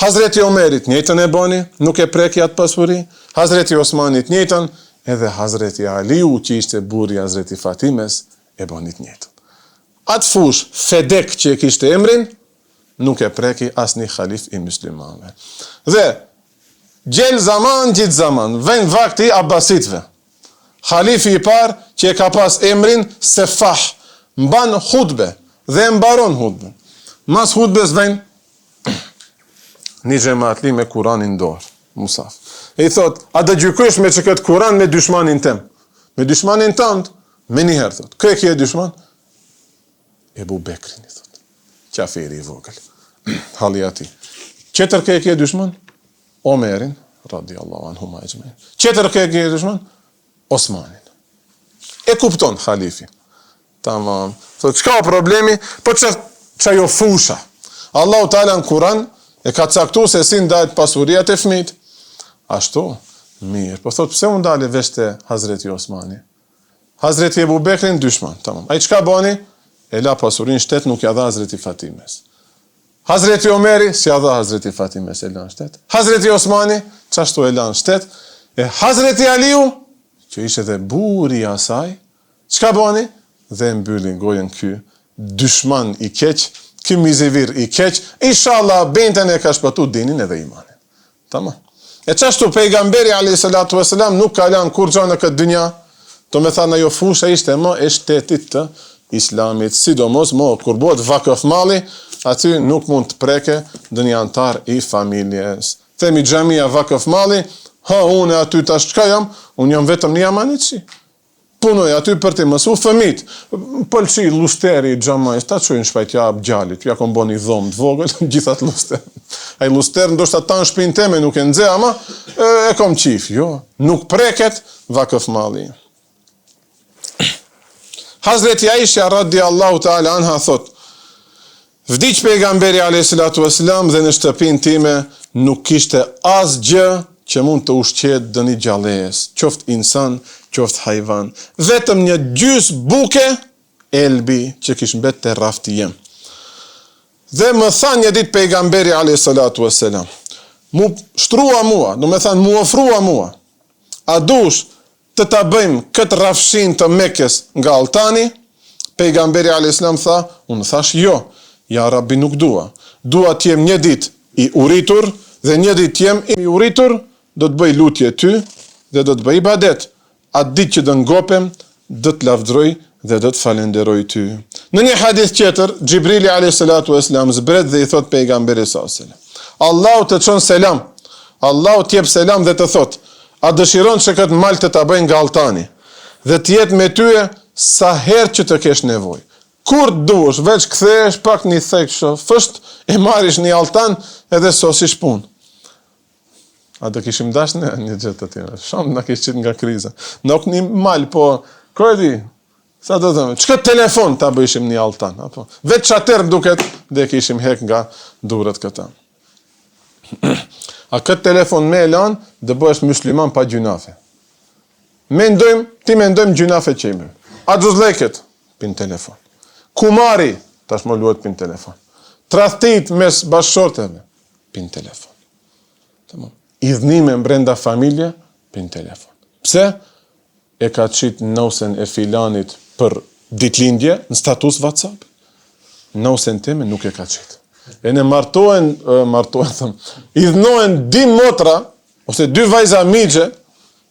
Hazreti Omerit njëjtën e boni, nuk e preki atë pasuri. Hazreti Osmanit njëjtën, edhe Hazreti Aliu që ishte burri Hazreti Fatimes e bonit njëjtën. Atë fush, Fedek që e kishte emrin, nuk e preki asnjë halif i muslimanëve. Dhe gjel zaman, gjithë zaman, vjen vakti Abbasitëve. Halifi i parë që e ka pas emrin Sefah, mban hutbe dhe mbaron hutben. Mas hutbes vjen një xhamatli me Kur'anin dorë, Musaf. E i thot, a do gjykosh me që këtë Kur'an me dyshmanin tem? Me dyshmanin tënd, me njëherë thot. Kë e kje dyshman? Ebu Bekrin, i thot. Qafiri i vogël. Halli ati. Qetër kë e kje dyshman? Omerin, radiallahu anhu ma ejmejn. Qetër kë e kje dyshman? Osmanin. E kupton halifi. Tamam. Thot, çka o problemi? Po çajo fusha. Allahu Teala në Kur'an e ka caktuar se si ndahet pasuria te fëmijët. Ashtu, mirë. Po thot, pse u ndale vesh te Hazreti Osmani? Hazreti Ebu Bekrin dyshman. Tamam. Ai çka bani? E la pasurinë shtet, nuk ja dha Hazreti Fatimes. Hazreti Omeri si ja dha Hazreti Fatimes, e la në shtet. Hazreti Osmani çashtu e la në shtet. E Hazreti Aliu që ishte dhe buri asaj, çka bani? Dhe mbyllin gojën ky dyshman i keq, ky mizivir i keq, inshallah benten e ka shpëtu dinin edhe imanin. Tamam. E çashtu pejgamberi alayhi salatu wasalam nuk ka lënë kur gjë në këtë dynja, do me thënë ajo fusha ishte më e shtetit të Islamit, sidomos më kur bëhet vakëf malli, aty nuk mund të preke ndonjë antar i familjes. Themi xhamia vakëf malli, ha, unë aty tash çka jam? Unë jam vetëm një amanetçi. Punoj aty për të mësu fëmit. Pëlqi lusteri i xhamajs, ta çojnë shpajtja gjalit, ja kom bën i dhomë të vogël, gjithat luster. Ai luster ndoshta ta në shpinë teme nuk e nxe, ama e kom qif, jo. Nuk preket vakëf malli. Hazreti Aisha radiallahu ta'ala anha thot, vdiq pejgamberi alayhi salatu wasalam dhe në shtëpinë time nuk kishte asgjë që mund të ushqet dëni gjallëjes, qoftë insan, qoftë hajvan. Vetëm një gjys buke elbi që kish mbet te rafti jem. Dhe më tha një ditë pejgamberi alayhi salatu wasalam, mu shtrua mua, do me thanë mu ofrua mua, a dush të ta bëjmë këtë rafshin të Mekës nga altani? Pejgamberi alayhi salam tha, unë thash jo, ja Rabbi nuk dua. Dua të jem një ditë i uritur dhe një ditë jem i uritur, do të bëj lutje ty dhe do të bëj ibadet. Atë ditë që do ngopem, do të lavdroj dhe do të falenderoj ty. Në një hadith tjetër, Xhibrili alayhi salatu wasalam zbret dhe i thot pejgamberit sallallahu alaihi wasallam, Allahu të çon selam. Allahu të jep selam dhe të thot, a dëshiron që këtë mal të ta bëj nga altani dhe të jetë me ty sa herë që të kesh nevojë. Kur dush, veç kthehesh pak një thek fësht e marrish një altan edhe sosish punë. A do kishim dash në një gjë të tillë. Shumë na kish qit nga kriza. Nuk një mal, po kodi. Sa do të them, çka telefon ta bëjshim një altan, apo veç atëherë duket dhe kishim hek nga durët këta. A këtë telefon me elan, dhe bëhesh musliman pa gjunafe. Ti mendojmë gjunafe që ime. A xuzleket, pin telefon. Kumari, tash më luhet pin telefon. Tradhtit mes bashkëshorteve, pin telefon. Tamam. Idhnime brenda familje, pin telefon. Pse? e ka qit nosen e filanit për ditëlindje në status WhatsApp. Nosen time nuk e ka qit. E ne idhnohen 2 motra, ose 2 vajza migje,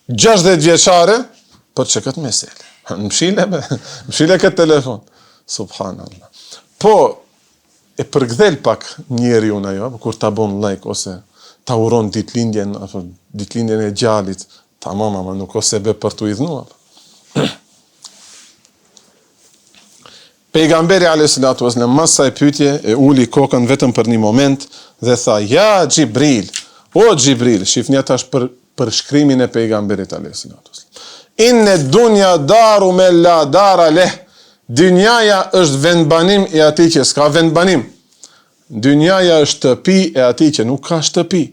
60 vjeçare, për që këtë mesele. Mshile këtë telefon. Subhanallah. Po, e përgdhel pak njeri unë ajo, kur ta bon like, ose ta uron ditëlindjen e gjallit, ta mama, nuk o sebe për t'u idhnua. Pejgamberi a.s. në masa e pyetje, e uli kokën vetëm për një moment, dhe tha, ja Gjibril, o Gjibril, shifnja tash për shkrimin e pejgamberit a.s. Inne dunja daru me la dara leh, dynjaja është vendbanim e ati që s'ka vendbanim. Dynjaja është shtëpi e ati që nuk ka shtëpi.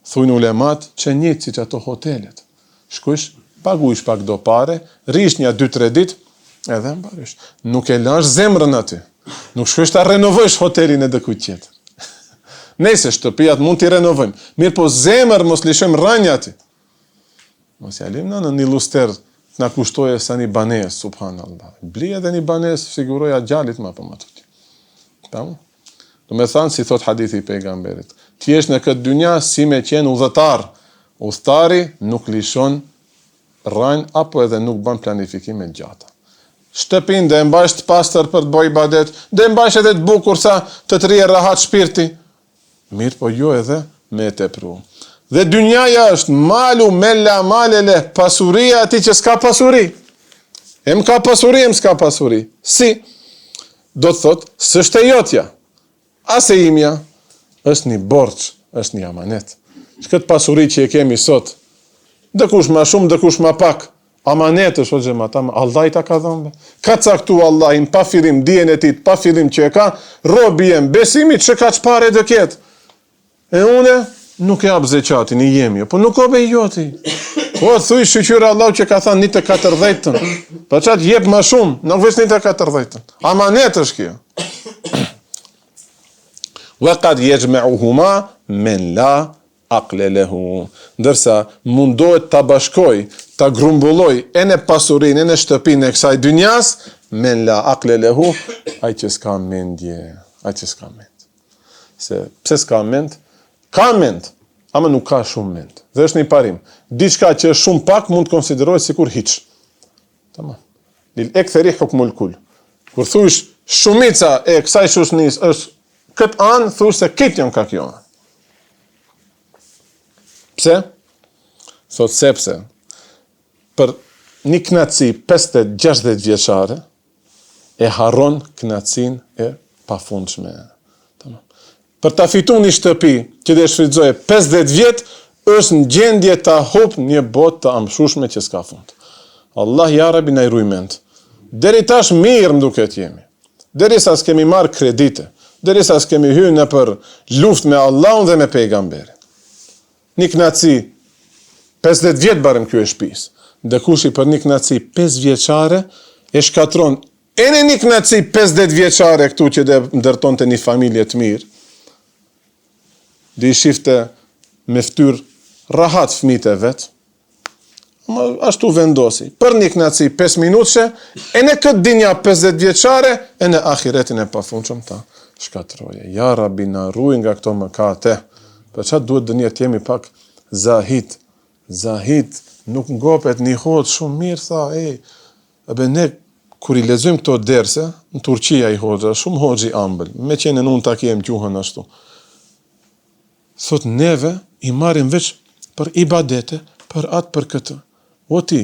Thujnë ulemat që njëtë si që ato hotelet. Shkush, paguish pak do pare, rish një 2-3 dit, edhe mbarish. Nuk e lash zemrën aty. Nuk shkush ta renovojsh hotelin e dëkuj tjetër. Nese shtëpijat mund t'i renovojmë. Mirë po zemër mos lishëm ranja aty. Mos jalim në një luster na kushtoje sa një banes, subhanallah. Bli edhe një banes, siguroja gjallit ma për më të t'i. Tamu? Do me thanë, si thot hadithi i pejgamberit, ti jesh në këtë dynja si me qenë udhëtar. Udhëtari nuk lishon rranj, apo edhe nuk bën planifikime gjata. Shtëpin dhe mbajsh të pastër për të bëj ibadet, dhe mbajsh edhe të bukur sa të rije rahat shpirti. Mirë po jo edhe me të pru. Dhe dynjaja është malu me la malele, pasuria ati që s'ka pasuri. Em ka pasuri, em s'ka pasuri. Si? Do të thot, s'është e jotja. Ase imja, është një borç, është një amanet. Këtë pasuri që e kemi sot, dëkush ma shumë, dëkush ma pak, amanet është o gjemata, Allah i ta ka dhëmbe. Ka caktu Allah im pa fillim dijen e tit, pa fillim që e ka, robi jem besimit që ka qpare dë ketë. E une, nuk e apë zeqatin, i jemi, po nuk obe i joti. Po, thuj shqyqyra Allah që ka thanë 140, pa qatë jep ma shumë, nuk vesh 140. Amanet është kjo. Vëkat jejma'uhuma men la aqle lehu. Ndërsa mundohet ta bashkoj, ta grumbulloj e në pasurin, e në shtëpin e kësaj dynjas, men la aqle lehu, aj që s'ka mendje, aj që s'ka mend. Pse s'ka mend? Ka mend, ama nuk ka shumë mend. Dhe është një parim. Diçka që është shumë pak mund të konsiderohet sikur hiç. Tamam. Lil ektheri hukmul kull. Kur thush shumica e kësaj shoqënisë është këtë anë, thush se këtë janë ka kjo anë. Pse? Thot sepse, për një knatësi 50-60 vjeçare, e harron knatësin e pafundshme. Për ta fitu një shtëpi që dhe shfrytëzoje 50 vjet, është në gjendje ta hop një botë të amshushme që s'ka fund. Allah ja Rabi na i ruaj mend. Deri tash mirë më duket jemi. Derisa s'kemi marrë kredite, derisa s'kemi hyrë në për luftë me Allahun dhe me pejgamberin. Një knatësi 50 vjet barem kjo e shtëpisë. Ndëkushi për një knatësi 5 vjeçare e shkatron e në një knatësi 50 vjeçare këtu që dhe ndërtonte një familje të mirë. Dhe i shifte me fytyrë rahat fëmijët e vet. Ashtu vendosi. Për një knatësi 5 minutëshe, e në këtë dinja 50 vjeçare, e në ahiretin e pafundshëm ta shkatroje. Ja Rabi na ruaj nga këto mëkate. Për çfarë duhet dënjet jemi pak zahid. Zahid nuk ngopet një hoxh shumë mirë, tha, abe ne kur i lexojmë këto derse, në Turqia i hoxha, shumë hoxhi ambël, me qenë unë ta kem gjuhën ashtu. Thot neve i marrim veç për ibadete, për atë për këtë. O ti,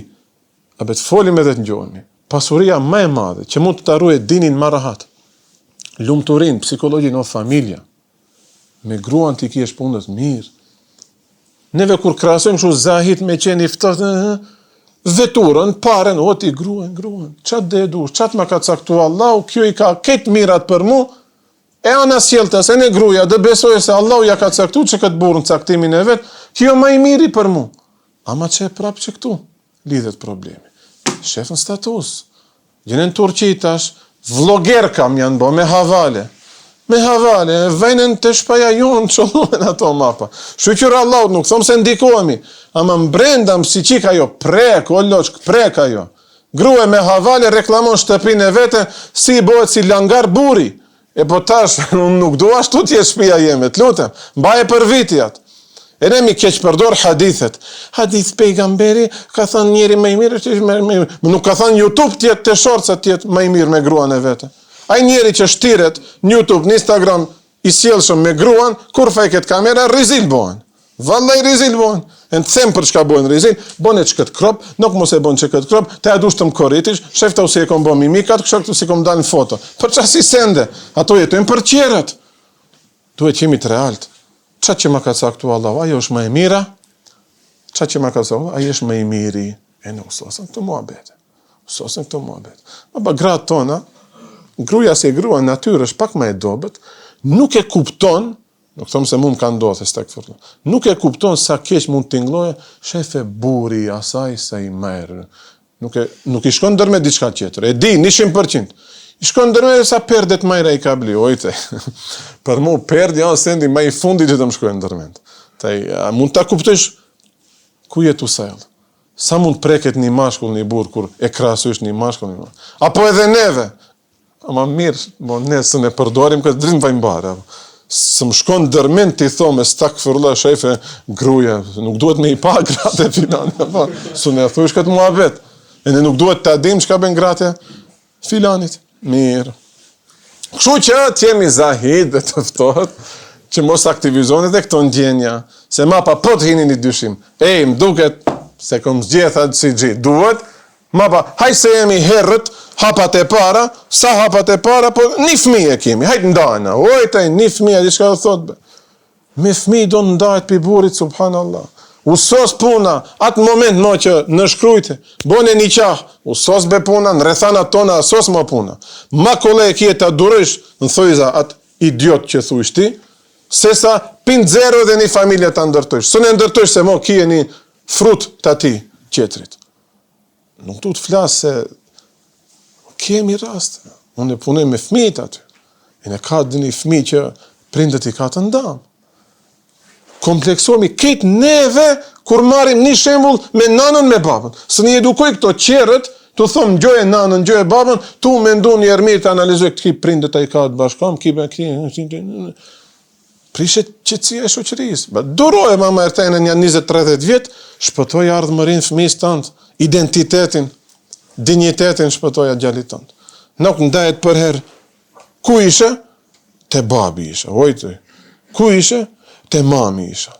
a bet folim edhe të njohemi. Pasuria më e madhe që mund të ruaj dinin më rahat. Lumturin, psikologjin o familja. Me gruan ti kesh punët mirë. Neve kur krahasojmë shu zahit me qenë i ftohtë, veturën, paren, o ti gruan. Çat dhe dush, çat më ka caktuar Allahu, kjo i ka këtë mirat për mu. E ana sjelltas, e në gruaja, dhe besoj se Allahu ja ka caktuar që këtë burrën caktimin e vet, kjo më i miri për mu. Ama që e prapë që këtu lidhet problemi. Shefën status. Gjene në Turqi tash, vloger kam janë bo me havale. Me havale, vejnën të shpaja jonë, qëllumen ato mapa. Shqyqyra Allahut, nuk thomë se ndikohemi, ama mbrenda më si qik ajo, prek, o loqk, prek ajo. Grue me havale reklamon shtëpinë e vete, si bëhet si langar buri. E po tash, unë nuk do ashtu t'je shpia jeme, t'lutem, mbaje për vitjat. E ne mi keq përdor hadithet. Hadith pejgamberi, ka thënë njeri më i mirë, nuk ka thënë YouTube tjetë të shorca tjetë më i mirë me gruan e vete. Ai njeri që shtiret në YouTube, në Instagram, i sjellshëm me gruan, kur fajket kamera, rizil bohen. Vallai rizil bohen. E në them për çka bohen rizil, bonet që këtë krop, nuk mos e bon që këtë krop, te adush të më koritish, shefta u si e kom bo mimikat, kështë si kom dalë në foto. Për qa si sende, ato jetojnë për qerët. Duhet qemi të realt. Qa që ma ka caktu Allah, ajo është më e mira, qa që ma ka caktu, ajo është më i miri, e në usosën këtë muhabete. Usosën këtë muhabete. Ma ba gratë tona, gruja si grua natyrë është pak më e dobët, nuk e kupton, nuk thëmë se mund ka ndodhe, nuk e kupton sa keq mund t'ingloje, shefe buri asaj sa i merë. Nuk i shkon dërme diçka tjetër, e di, 100%. I shkon dërme sa perdet majra i ka bli, ojte. Për mu, perdi janë sendi ma i fundi që të më shkojnë dërment. Mund t'a kuptësh ku jetu sajlë. Sa mund preket një mashkull, një burë, kur e krasysh një mashkull, një mashkull. Apo edhe neve. Ama mirë, ne së ne përdorim këtë drinë vajmbare. Së më shkon dërment t'i thome, stak fërla shefe gruja, nuk duhet me i pa gratë e filani. Së ne thush këtë muhabet. E ne nuk duhet t'a dim që ka ben gratë filanit. Mirë. Kështu që t'jemi zahid dhe tëftohet, që mos aktivizoni dhe këto ndjenja, se ma pa po t'hini një dyshim. Më duket, se kom zgjetha si gjithë, duhet, ma pa, haj se jemi herët, hapat e para, sa hapat e para, po një fëmijë e kemi, hajtë ndajna, ojtaj, një fëmijë, di shka dhe thot, me fëmijë do në ndajt për burit, subhanallah. Usos puna, atë moment mo që në shkrujte, bone një qah, usos be puna, në rethanat tona, asos ma puna. Ma kole e kje të adurësh, në thojza atë idiot që thush ti, sesa pin zero dhe një familje të ndërtojsh. Së në ndërtojsh se mo kje një frut të ati qetrit. Nuk du të flasë se kemi rast. Unë e punoj me fëmijët aty. E në ka dhe një fëmij që prindet i ka të ndamë. Kompleksohemi këtë neve kur marim një shembull me nanën me babën. Së një edukoj këto qerët, të thomë gjoje nanën, gjoje babën, tu me ndu një ermir të analizoj këtë ki prindet a i ka të bashkam, prishet qëtësia e shoqërisë. Duroj mama ertajnë një 20-30 vjetë, shpëtoj ardhmërin fëmijës tëndë, identitetin, dignitetin shpëtoj gjallit tëndë. Nuk ndajet për herë, ku ishe? Te babi ishe, ojtoj. Ku ishe? Te mami isha.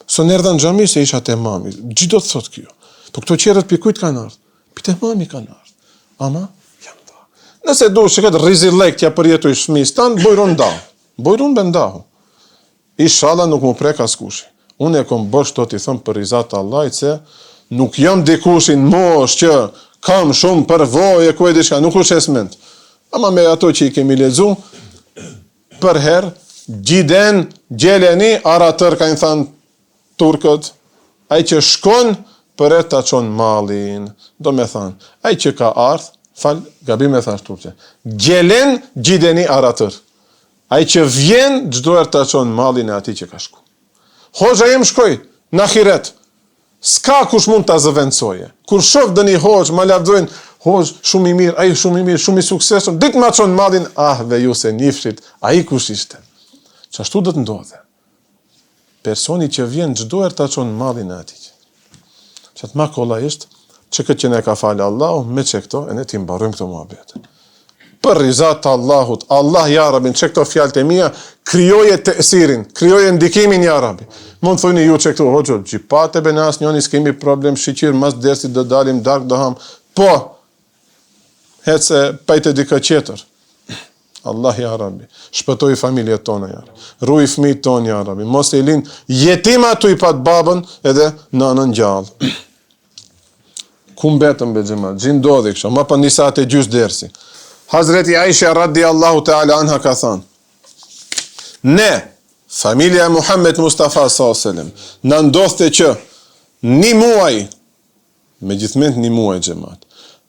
Së nërda në gjami se isha te mami. Gjithdo të thot kjo. Po këto qerët për kujt kanë ardhë? Për te mami kanë ardhë. Ama, jam da. Nëse du që këtë rizilek ja përjetu i shmis tanë, bojrun ndahu. Bojrun be ndahu. Ishala nuk mu prek askushi. Unë e kom bërsh të t'i thëmë për rizatë Allahit se nuk jam dikushin mosh që kam shumë përvoj e ku e dishka. Nuk u shesment. Ama me ato që i kemi lezu, për herë, gjiden, gjeleni, aratër ka në thanë turkët, aj që shkon për e të qonë malin, do me thanë, aj që ka ardhë, falë, gabim e thash turqe, gjelen, gjideni, aratër, aj që vjen, gjdo e të qonë malin e ati që ka shku. Hoxha jem shkoj, në ahiret, s'ka kush mund të zëvendsoje, kur shof dë një hoxh, ma lavdojnë, hoxh, shumë i mirë, aj shumë i mirë, shumë i suksesën, ditë ma qonë malin, dhe ju se njifrit, aj kush ishte. Qashtu dhe të ndodhe. Personi që vjen gjdo e të qonë malin e ati. Që të ma kolla ishtë, që këtë që ne ka falë Allahu, me që këto, e ne ti mbarojmë këto muhabete. Për rizat të Allahut, Allah ja Rabin, që këto fjallët e mija, kryoje të esirin, kryoje ndikimin ja Rabin. Mund të thujni ju që këto, hoqo, gjipate benas njoni, s'kemi problem, shqyqir, mas dersit dhe dalim, dark dhe ham. Po, hecë se pajte dika qeter. Allah ja Rabbi, shpëtoj familje tona ja Rabbi, ruj fëmijët tonë ja Rabbi, mos e lin jetima tu i pat babën edhe nanën gjallë. Ku mbetëm be xhamat, gjindodhi kështu, ma pa një saat e gjys dersi. Hazreti Aisha radiallahu ta'ala anha ka thënë, ne, familja Muhammed Mustafa s.a.s. në ndodhte që një muaj, me gjithment një muaj xhamat,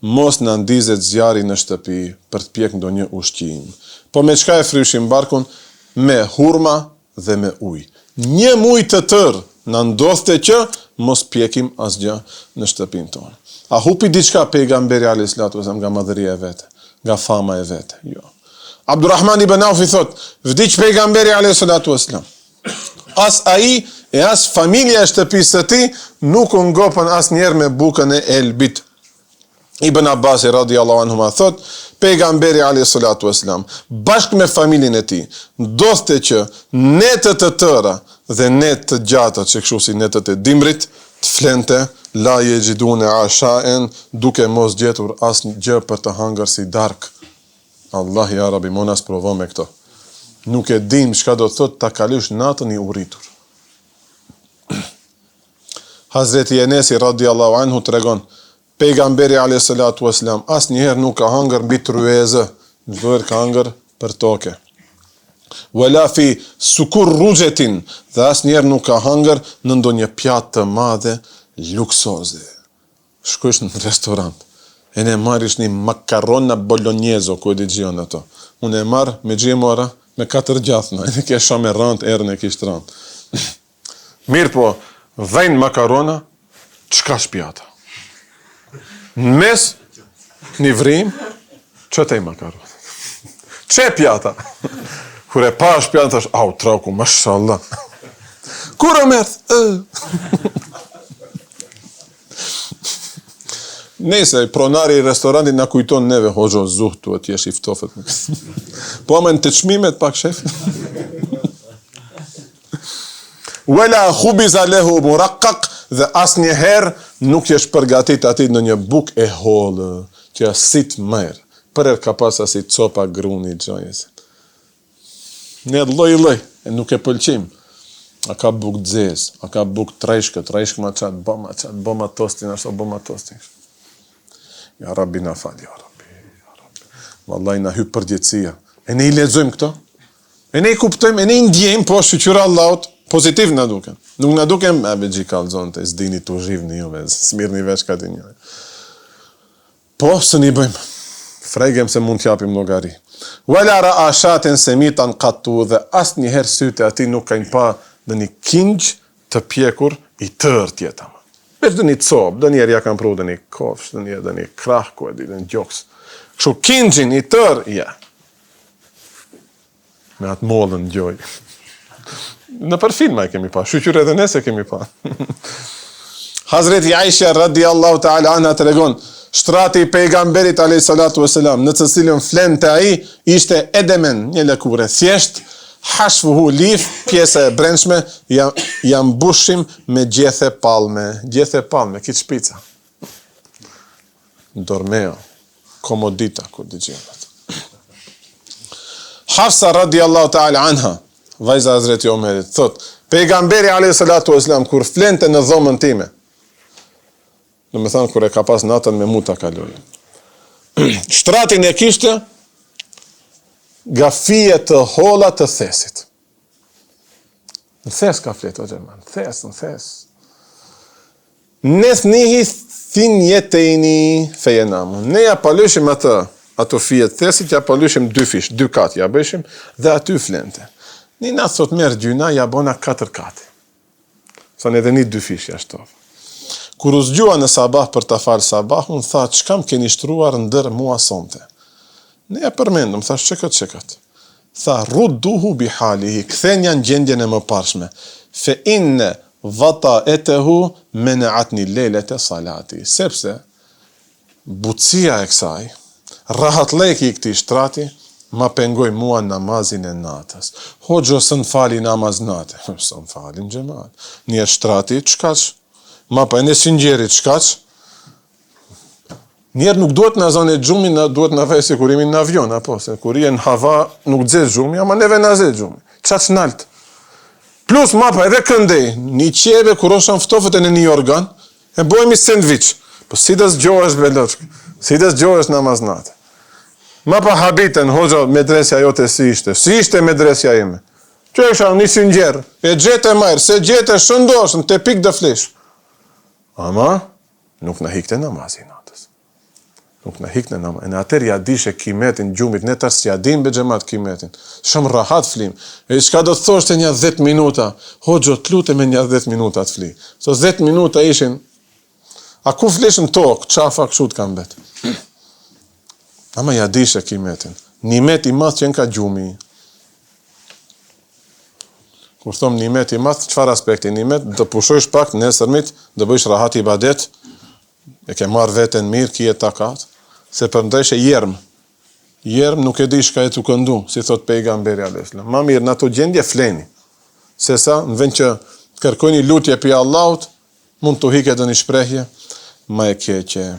mos na ndizet zjarri në shtëpi për të pjek ndonjë ushqim. Po me çka e fryshim barkun? Me hurma dhe me ujë. Një muj të tërë na ndodhte që mos pjekim asgjë në shtëpinë tonë. A hupi diçka pejgamberi alayhis salatu wasallam nga madhëria e vete, nga fama e vete? Jo. Abdurrahman ibn Auf i thot, vdiq pejgamberi alayhis salatu wasallam. As ai e as familja e shtëpisë së tij nuk u ngopën asnjëherë me bukën e elbit. Ibn Abbas radiallahu anhuma thot, pejgamberi alayhis salatu wasallam bashkë me familjen e tij ndodhte që netët të tëra dhe net të gjata që kështu si netët e dimrit të flente la yejidune ashaen duke mos gjetur asnjë për të hëngër si dark. Allah ja Rabbi monas provo me këto. Nuk e dim çka do të thot ta kalosh natën i urritur. Hazreti Enesi radiallahu anhu tregon, pejgamberi alayhis salatu wasalam asnjëherë nuk ka hëngër mbi tryezë, çdo herë ka hëngër për toke. Wala fi sukur rrujetin, dhe asnjëherë nuk ka hëngër në ndonjë pjatë të madhe luksoze. Shkosh në restorant, e ne marrish një makarona bolognese, ku e di gjion ato. Unë e marr me gjimora, me 4 gjathna, e ke shumë e rënd, erën e kisht rënd. Mirë po, dhejnë makarona, çka shpjata? Në mes, një vrim, që te i makarona? Që pjata? Kure pa shpjata, thash, au, trauku, mashallah. Kur o mërth? Nese, pronari i restorantit na kujton neve, hoxho, zuhtu, atje shiftofet. Po amen të çmimet pak, shef. Wala khubiza lahu muraqqaq, dhe asnjëherë nuk jesh përgatit ati në një buk e hollë, që sit merr. Për ka pas asi copa gruni gjojese. Ne lloj, e nuk e pëlqim. A ka buk dzez, a ka buk treshkët, ma qatë, bëma tostin, ashtu bëma tostin. Ja Rabbi na fal, ja Rabbi. Wallahi na hyp përgjithësia. E ne i lexojmë këto? E ne i kuptojmë, e ne i ndjejmë, po shqyra Allahut, pozitiv na duken. Nuk na duken, a be gjikall zonte, s'dini të zhivni juve, s'mirni veç ka dinjë. Po, së një bëjmë. Fregem se mund t'japim llogari. Wala ra'a shaten semitan qattu, dhe asnjëherë sytë ati nuk kanë pa në një kingjë të pjekur i tërë tjeta. Veç dhe një copë, dhe njerë ja kanë pru dhe një kofsh, dhe një krah, dhe një gjoks. Kështu kingjin i tërë, ja. Me atë mollën gjoj. Në për filma e kemi pa, shqyqyre edhe nese kemi pa. Hazreti Aisha radiallahu ta'ala anha të regon, shtrati i pejgamberit alayhis salatu wasalam, në të cilën flente ai, ishte edemen, një lëkure thjesht, hashfuhu lif, pjesa e brendshme, jam mbushim me gjethe palme, kitë shpica. Dormeo, komodita, ku di gjemat. Hafsa radiallahu ta'ala anha, vajza Hazreti Omerit, thot, pejgamberi alayhis salatu wasalam, kur flente në dhomën time, në me thanë, kur e ka pas natën me muta kalojë. Shtratin e kishte nga fije të holla të thesit. Në thes ka fletë, o gjerman, në thes. Nes nihi thinjetejni fejenamu. Ne ja palyshim ato fije të thesit, ja palyshim 2 fish, 2 kat ja bëjshim, dhe aty flente. Një natë thot merë gjyna, ja bona 4 kati. Sa në edhe një 2 fish jashtov. Kur u zgjua në sabah për ta falë sabahun, tha, çka më keni shtruar ndër mua sonte? Ne ja përmendëm, thash çekat. Tha, rudduhu bi halihi, kthenja në gjendjen e mëparshme. Fe inne vata'etehu mena'atni lelet e salati. Sepse butësia e kësaj, rahatleki i këtij shtrati, ma pengoj mua namazin e natës. Hoxho së në fali namaz natë. Së në falin gjemat. Një shtrati, çkaç? Ma pa e në sinjerit, çkaç? Njerë nuk duhet në azan e gjumi, duhet në vejse kur imi në avion, apo, se kur i e në hava nuk dzez gjumi, ama neve në zez gjumi. Qaç nalt. Plus, ma pa edhe këndej, një qeve kur oshan ftofët e në një organ, e bojmi sandwich. Po si des gjohesh beloç, si des gjohesh namaz natë. Ma pa habiten, hoxha, medresja jote si ishte medresja ime. Që isha një sinjer, e gjete majrë, se gjete shëndoshën, te pik dhe flesh. Ama, nuk në hikte namazi natës. Nuk na hikne namaz. Në atër ja dishe kimetin gjumit, ne tërës ja din be xhamat kimetin. Shumë rahat flim. E çka do të thoshte një 10 minuta? Hoxho, të lutem me një 10 minuta të fli. So 10 minuta ishin a ku fleshën tokë, qafa kështu të kam bet. Ama ja dishe kimetin. Nimet i madh që ka gjumi. Kur thom nimet i madh, çfarë aspekti? Nimet do pushojsh pak nesërmit, do bësh rahat ibadet, e ke marr veten mirë, kije takat, se përndryshe jerm. Jerm nuk e di shka e të këndu, si thot pejgamberi alayhis salam. Ma mirë në ato gjendje fleni. Se sa, në vend që kërkojni lutje për Allahut, mund të hiket dhe një shprehje, ma e keqe.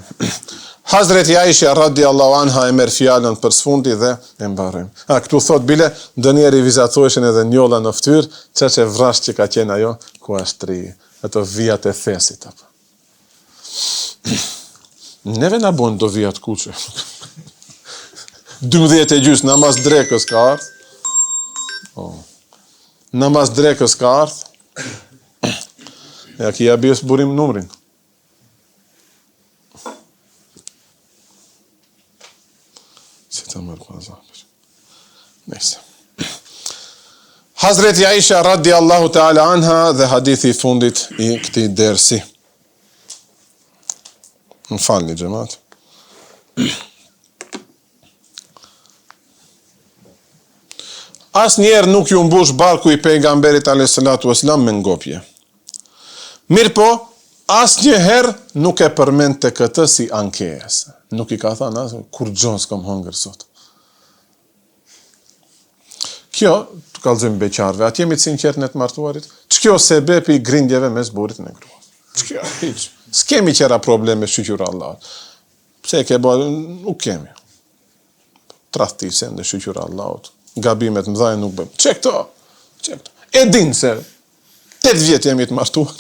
Hazreti Aisha radiallahu anha e merr fjalën për sfundi dhe e mbarojmë. Këtu thot bile, ndonjëherë vizatoheshin edhe njolla në fytyrë, çka vrash që ka qenë ajo ku ashtri, ato vijat e thesit apo. Neve na bën do vijat kuçe. 12:30 namaz drekës ka ardh. Namaz drekës ka ardh. Ja ki ja bëj burim numrin. Nëse. Hazreti Aisha radiallahu ta'ala anha dhe hadithi i fundit i këtij dersi. Më falni xhamat. Asnjëherë nuk ju mbush barku i pejgamberit alayhis salatu wasalam me ngopje. Mirë po, asnjëherë nuk e përmendte këtë si ankesë. Nuk i ka thënë as kur gjon s'kam hëngër sot. Kjo, të kallëzojmë beqarve, atë jemi të sinqert në të martuarit, ç'kjo sebepi i grindjeve mes burrit dhe gruas. Ç'kjo, hiç. S'kemi qera probleme shqyqyra Allah. Pse ke bërë, nuk kemi. Tradhtisë në shqyqyra Allahut. Gabimet mëdha nuk bëjmë. Çe këto? E din se 8 vjet jemi të martuar.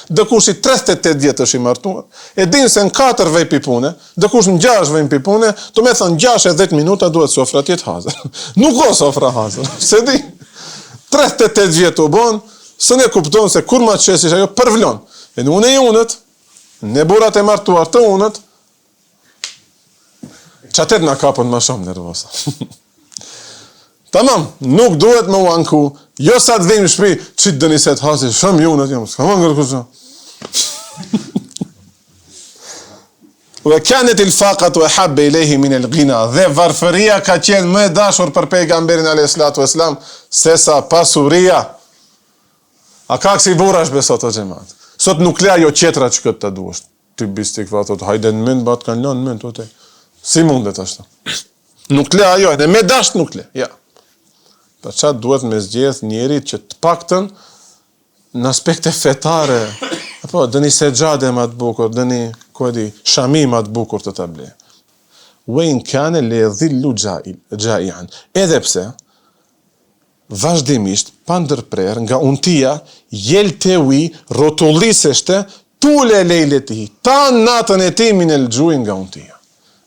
Dëkush i 38 vjet është i martuar. E din se në 4 vej pi pune, dëkush në 6 vej pi pune, të me thënë 6 e 10 minuta duhet sofra tjetë hazër. Nuk o sofra hazër. Se di, 38 vjet u bon, së ne kupton se kur ma qesish ajo përvlon. E në une i unët, ne burat e martuar të unët, qatet nga kapën ma shumë nervosa. Tamam, nuk duhet më uanku, jo sa të dhejmë shpi, që të dëni se të hasi, shumë ju në të jam, s'ka më ngërë kusë. Ve kanet il faqat u e habbe i lehi min el ghina, dhe varfëria ka qenë më dashur për pejgamberin alayhis salatu wassalam, se sa pasuria. A ka kësi burash besot o gjemat. Sot nuk le ajo qetra që këtë të duesht. Ty bistik va thot, hajde në mend, bat kanë lënë në mend, ote. Si mundet ashtu? Nuk le ajo, edhe me dasht nuk le, ja. Për qatë duhet me zgjedh njerit që të paktën në aspekte fetare, apo dëni segjade ma të bukur, dëni, shami ma të bukur të ble. Wejn kane le dhillu gjaian. Edhe pse, vazhdimisht, pa ndërprer, nga untia, jel te ui, rotulliseshte, tule lejlet i, ta natën e timin e lëgjuin nga untia.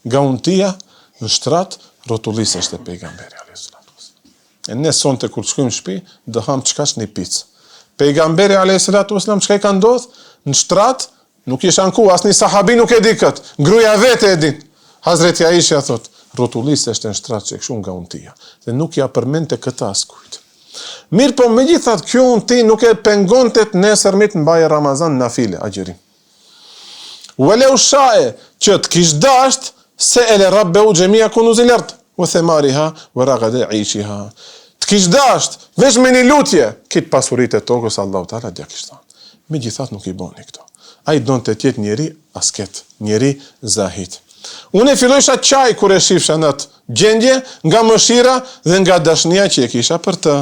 Nga untia, në shtrat, rotulliseshte pejgamberi alayhis salatu wasalam. E ne sonte kur shkojmë në shtëpi, do ham çkash një picë. Pejgamberi alayhis salatu wasalam çka i ka ndodh? Në shtrat, nuk i shanku, asnjë sahabi nuk e di kët. Gruaja vetë e din. Hazreti Aisha thot, rotulliseshte në shtrat që kshu nga untia. Dhe nuk ja përmendte këtë askujt. Mirë po megjithatë kjo unti nuk e pengonte të nesërmit në baje Ramazan nafile, agjerim. Walau shae që të kish dasht se ele rabbehu gjemia kunuzil ard, wa themariha, wa ragade ishiha. Të kish dasht, veç me një lutje, kitë pasurit e tokës, Allahu Teala dja kish thonë. Megjithatë nuk i boni këto. A i donë të tjetë njeri asket, njeri zahit. Unë e fillojsha qaj kur e shifsha në të gjendje, nga mëshira dhe nga dashnia që e kisha për të.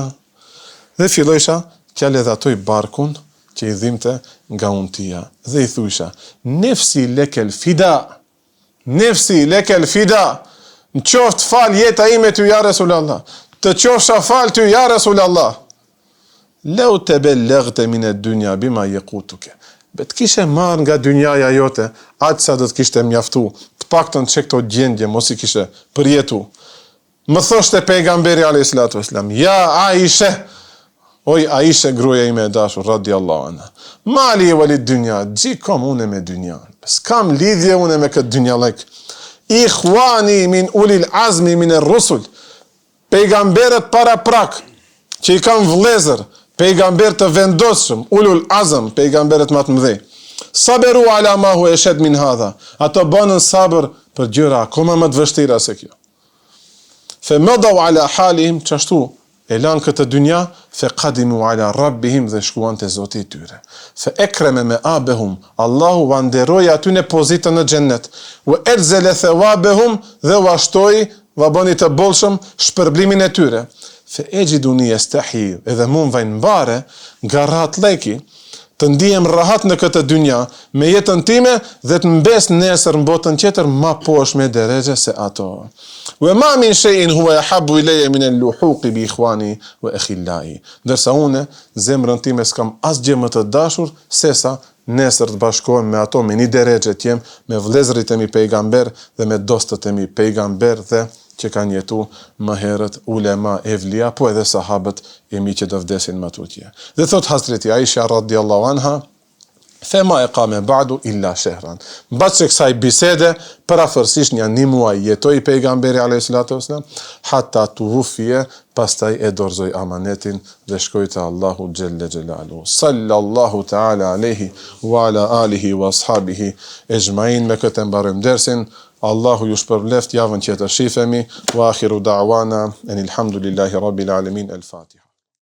Dhe fillojsha t'ja ledhatoj barkun që i dhimte nga untia. Dhe i thujsha, nefsi lekel fida, nefsi lekel fida, në qoftë fal jeta ime ty ja Resulallah, të qofsha fal ty ja Resulallah. Leu te bellegte mine dynja bima jekutuke. Bet kishe marrë nga dynjaja jote, atë sa do të kishte mjaftu, të paktën që këto gjendje mos i kishe përjetu. Më thoshte pejgamberi alayhis salatu wasalam, ja Aisha, oj Aisha gruaja ime e dashur radiallahu anha. Mali e valit dynja, gjikom une me dynjan. S'kam lidhje une me këtë dynjalek. ikhwani min ulil azmi min ar-rusul. Pejgamberët para prak, që i kanë vëllezër, pejgamber të vendosshëm, ulul azm, pejgamberët më të mëdhenj. Saberu ala ma hu eshed min hadha. Ato banën sabër për gjëra akoma më të vështira se kjo. Fe mëdau ala halihim, qashtu e lanë këtë dynja, fe qadimu ala rabbihim dhe shkuan të Zoti i tyre. Fe ekreme me abehum, Allahu va nderoi aty në pozitën në xhennet. U erzele thawabehum dhe u ashtoi, va boni të bollshëm shpërblimin e tyre. Fe ejiduni yastahi, edhe mund vajnë mbare nga rahat leki, të ndihem rahat në këtë dynja me jetën time dhe të mbes nesër në botën tjetër ma poshtë me deregje se ato. Wa ma min shay'in huwa yahabbu ilayya min al-luhuqi bi ikhwani wa akhillai. Ndërsa unë zemrën time s'kam asgjë më të dashur sesa nesër të bashkohem me ato me një deregje tjem, me vëllezërit e mi pejgamber dhe me dostët e mi pejgamber dhe që kanë jetu më herët ulema, evlia, po edhe sahabët e mi që do vdesin më tutje. Dhe thot Hazreti Aisha radiallahu anha, thema e ka me ba'du illa shehran. Mbas që kësaj bisede, parafërsisht një muaj jetoi pejgamberi a.s. hatta të vufje, pastaj e dorzoi amanetin dhe shkoi te Allahu xhelle xhelalu. Sallallahu ta'ala alaihi wa ala alihi wa ashabihi ejmain. Me këtë mbarojmë dersin. Allahu ju shpërbleft javën që të shifemi. Wa akhiru da'wana anil hamdulillahi rabbil alamin. El Fatiha.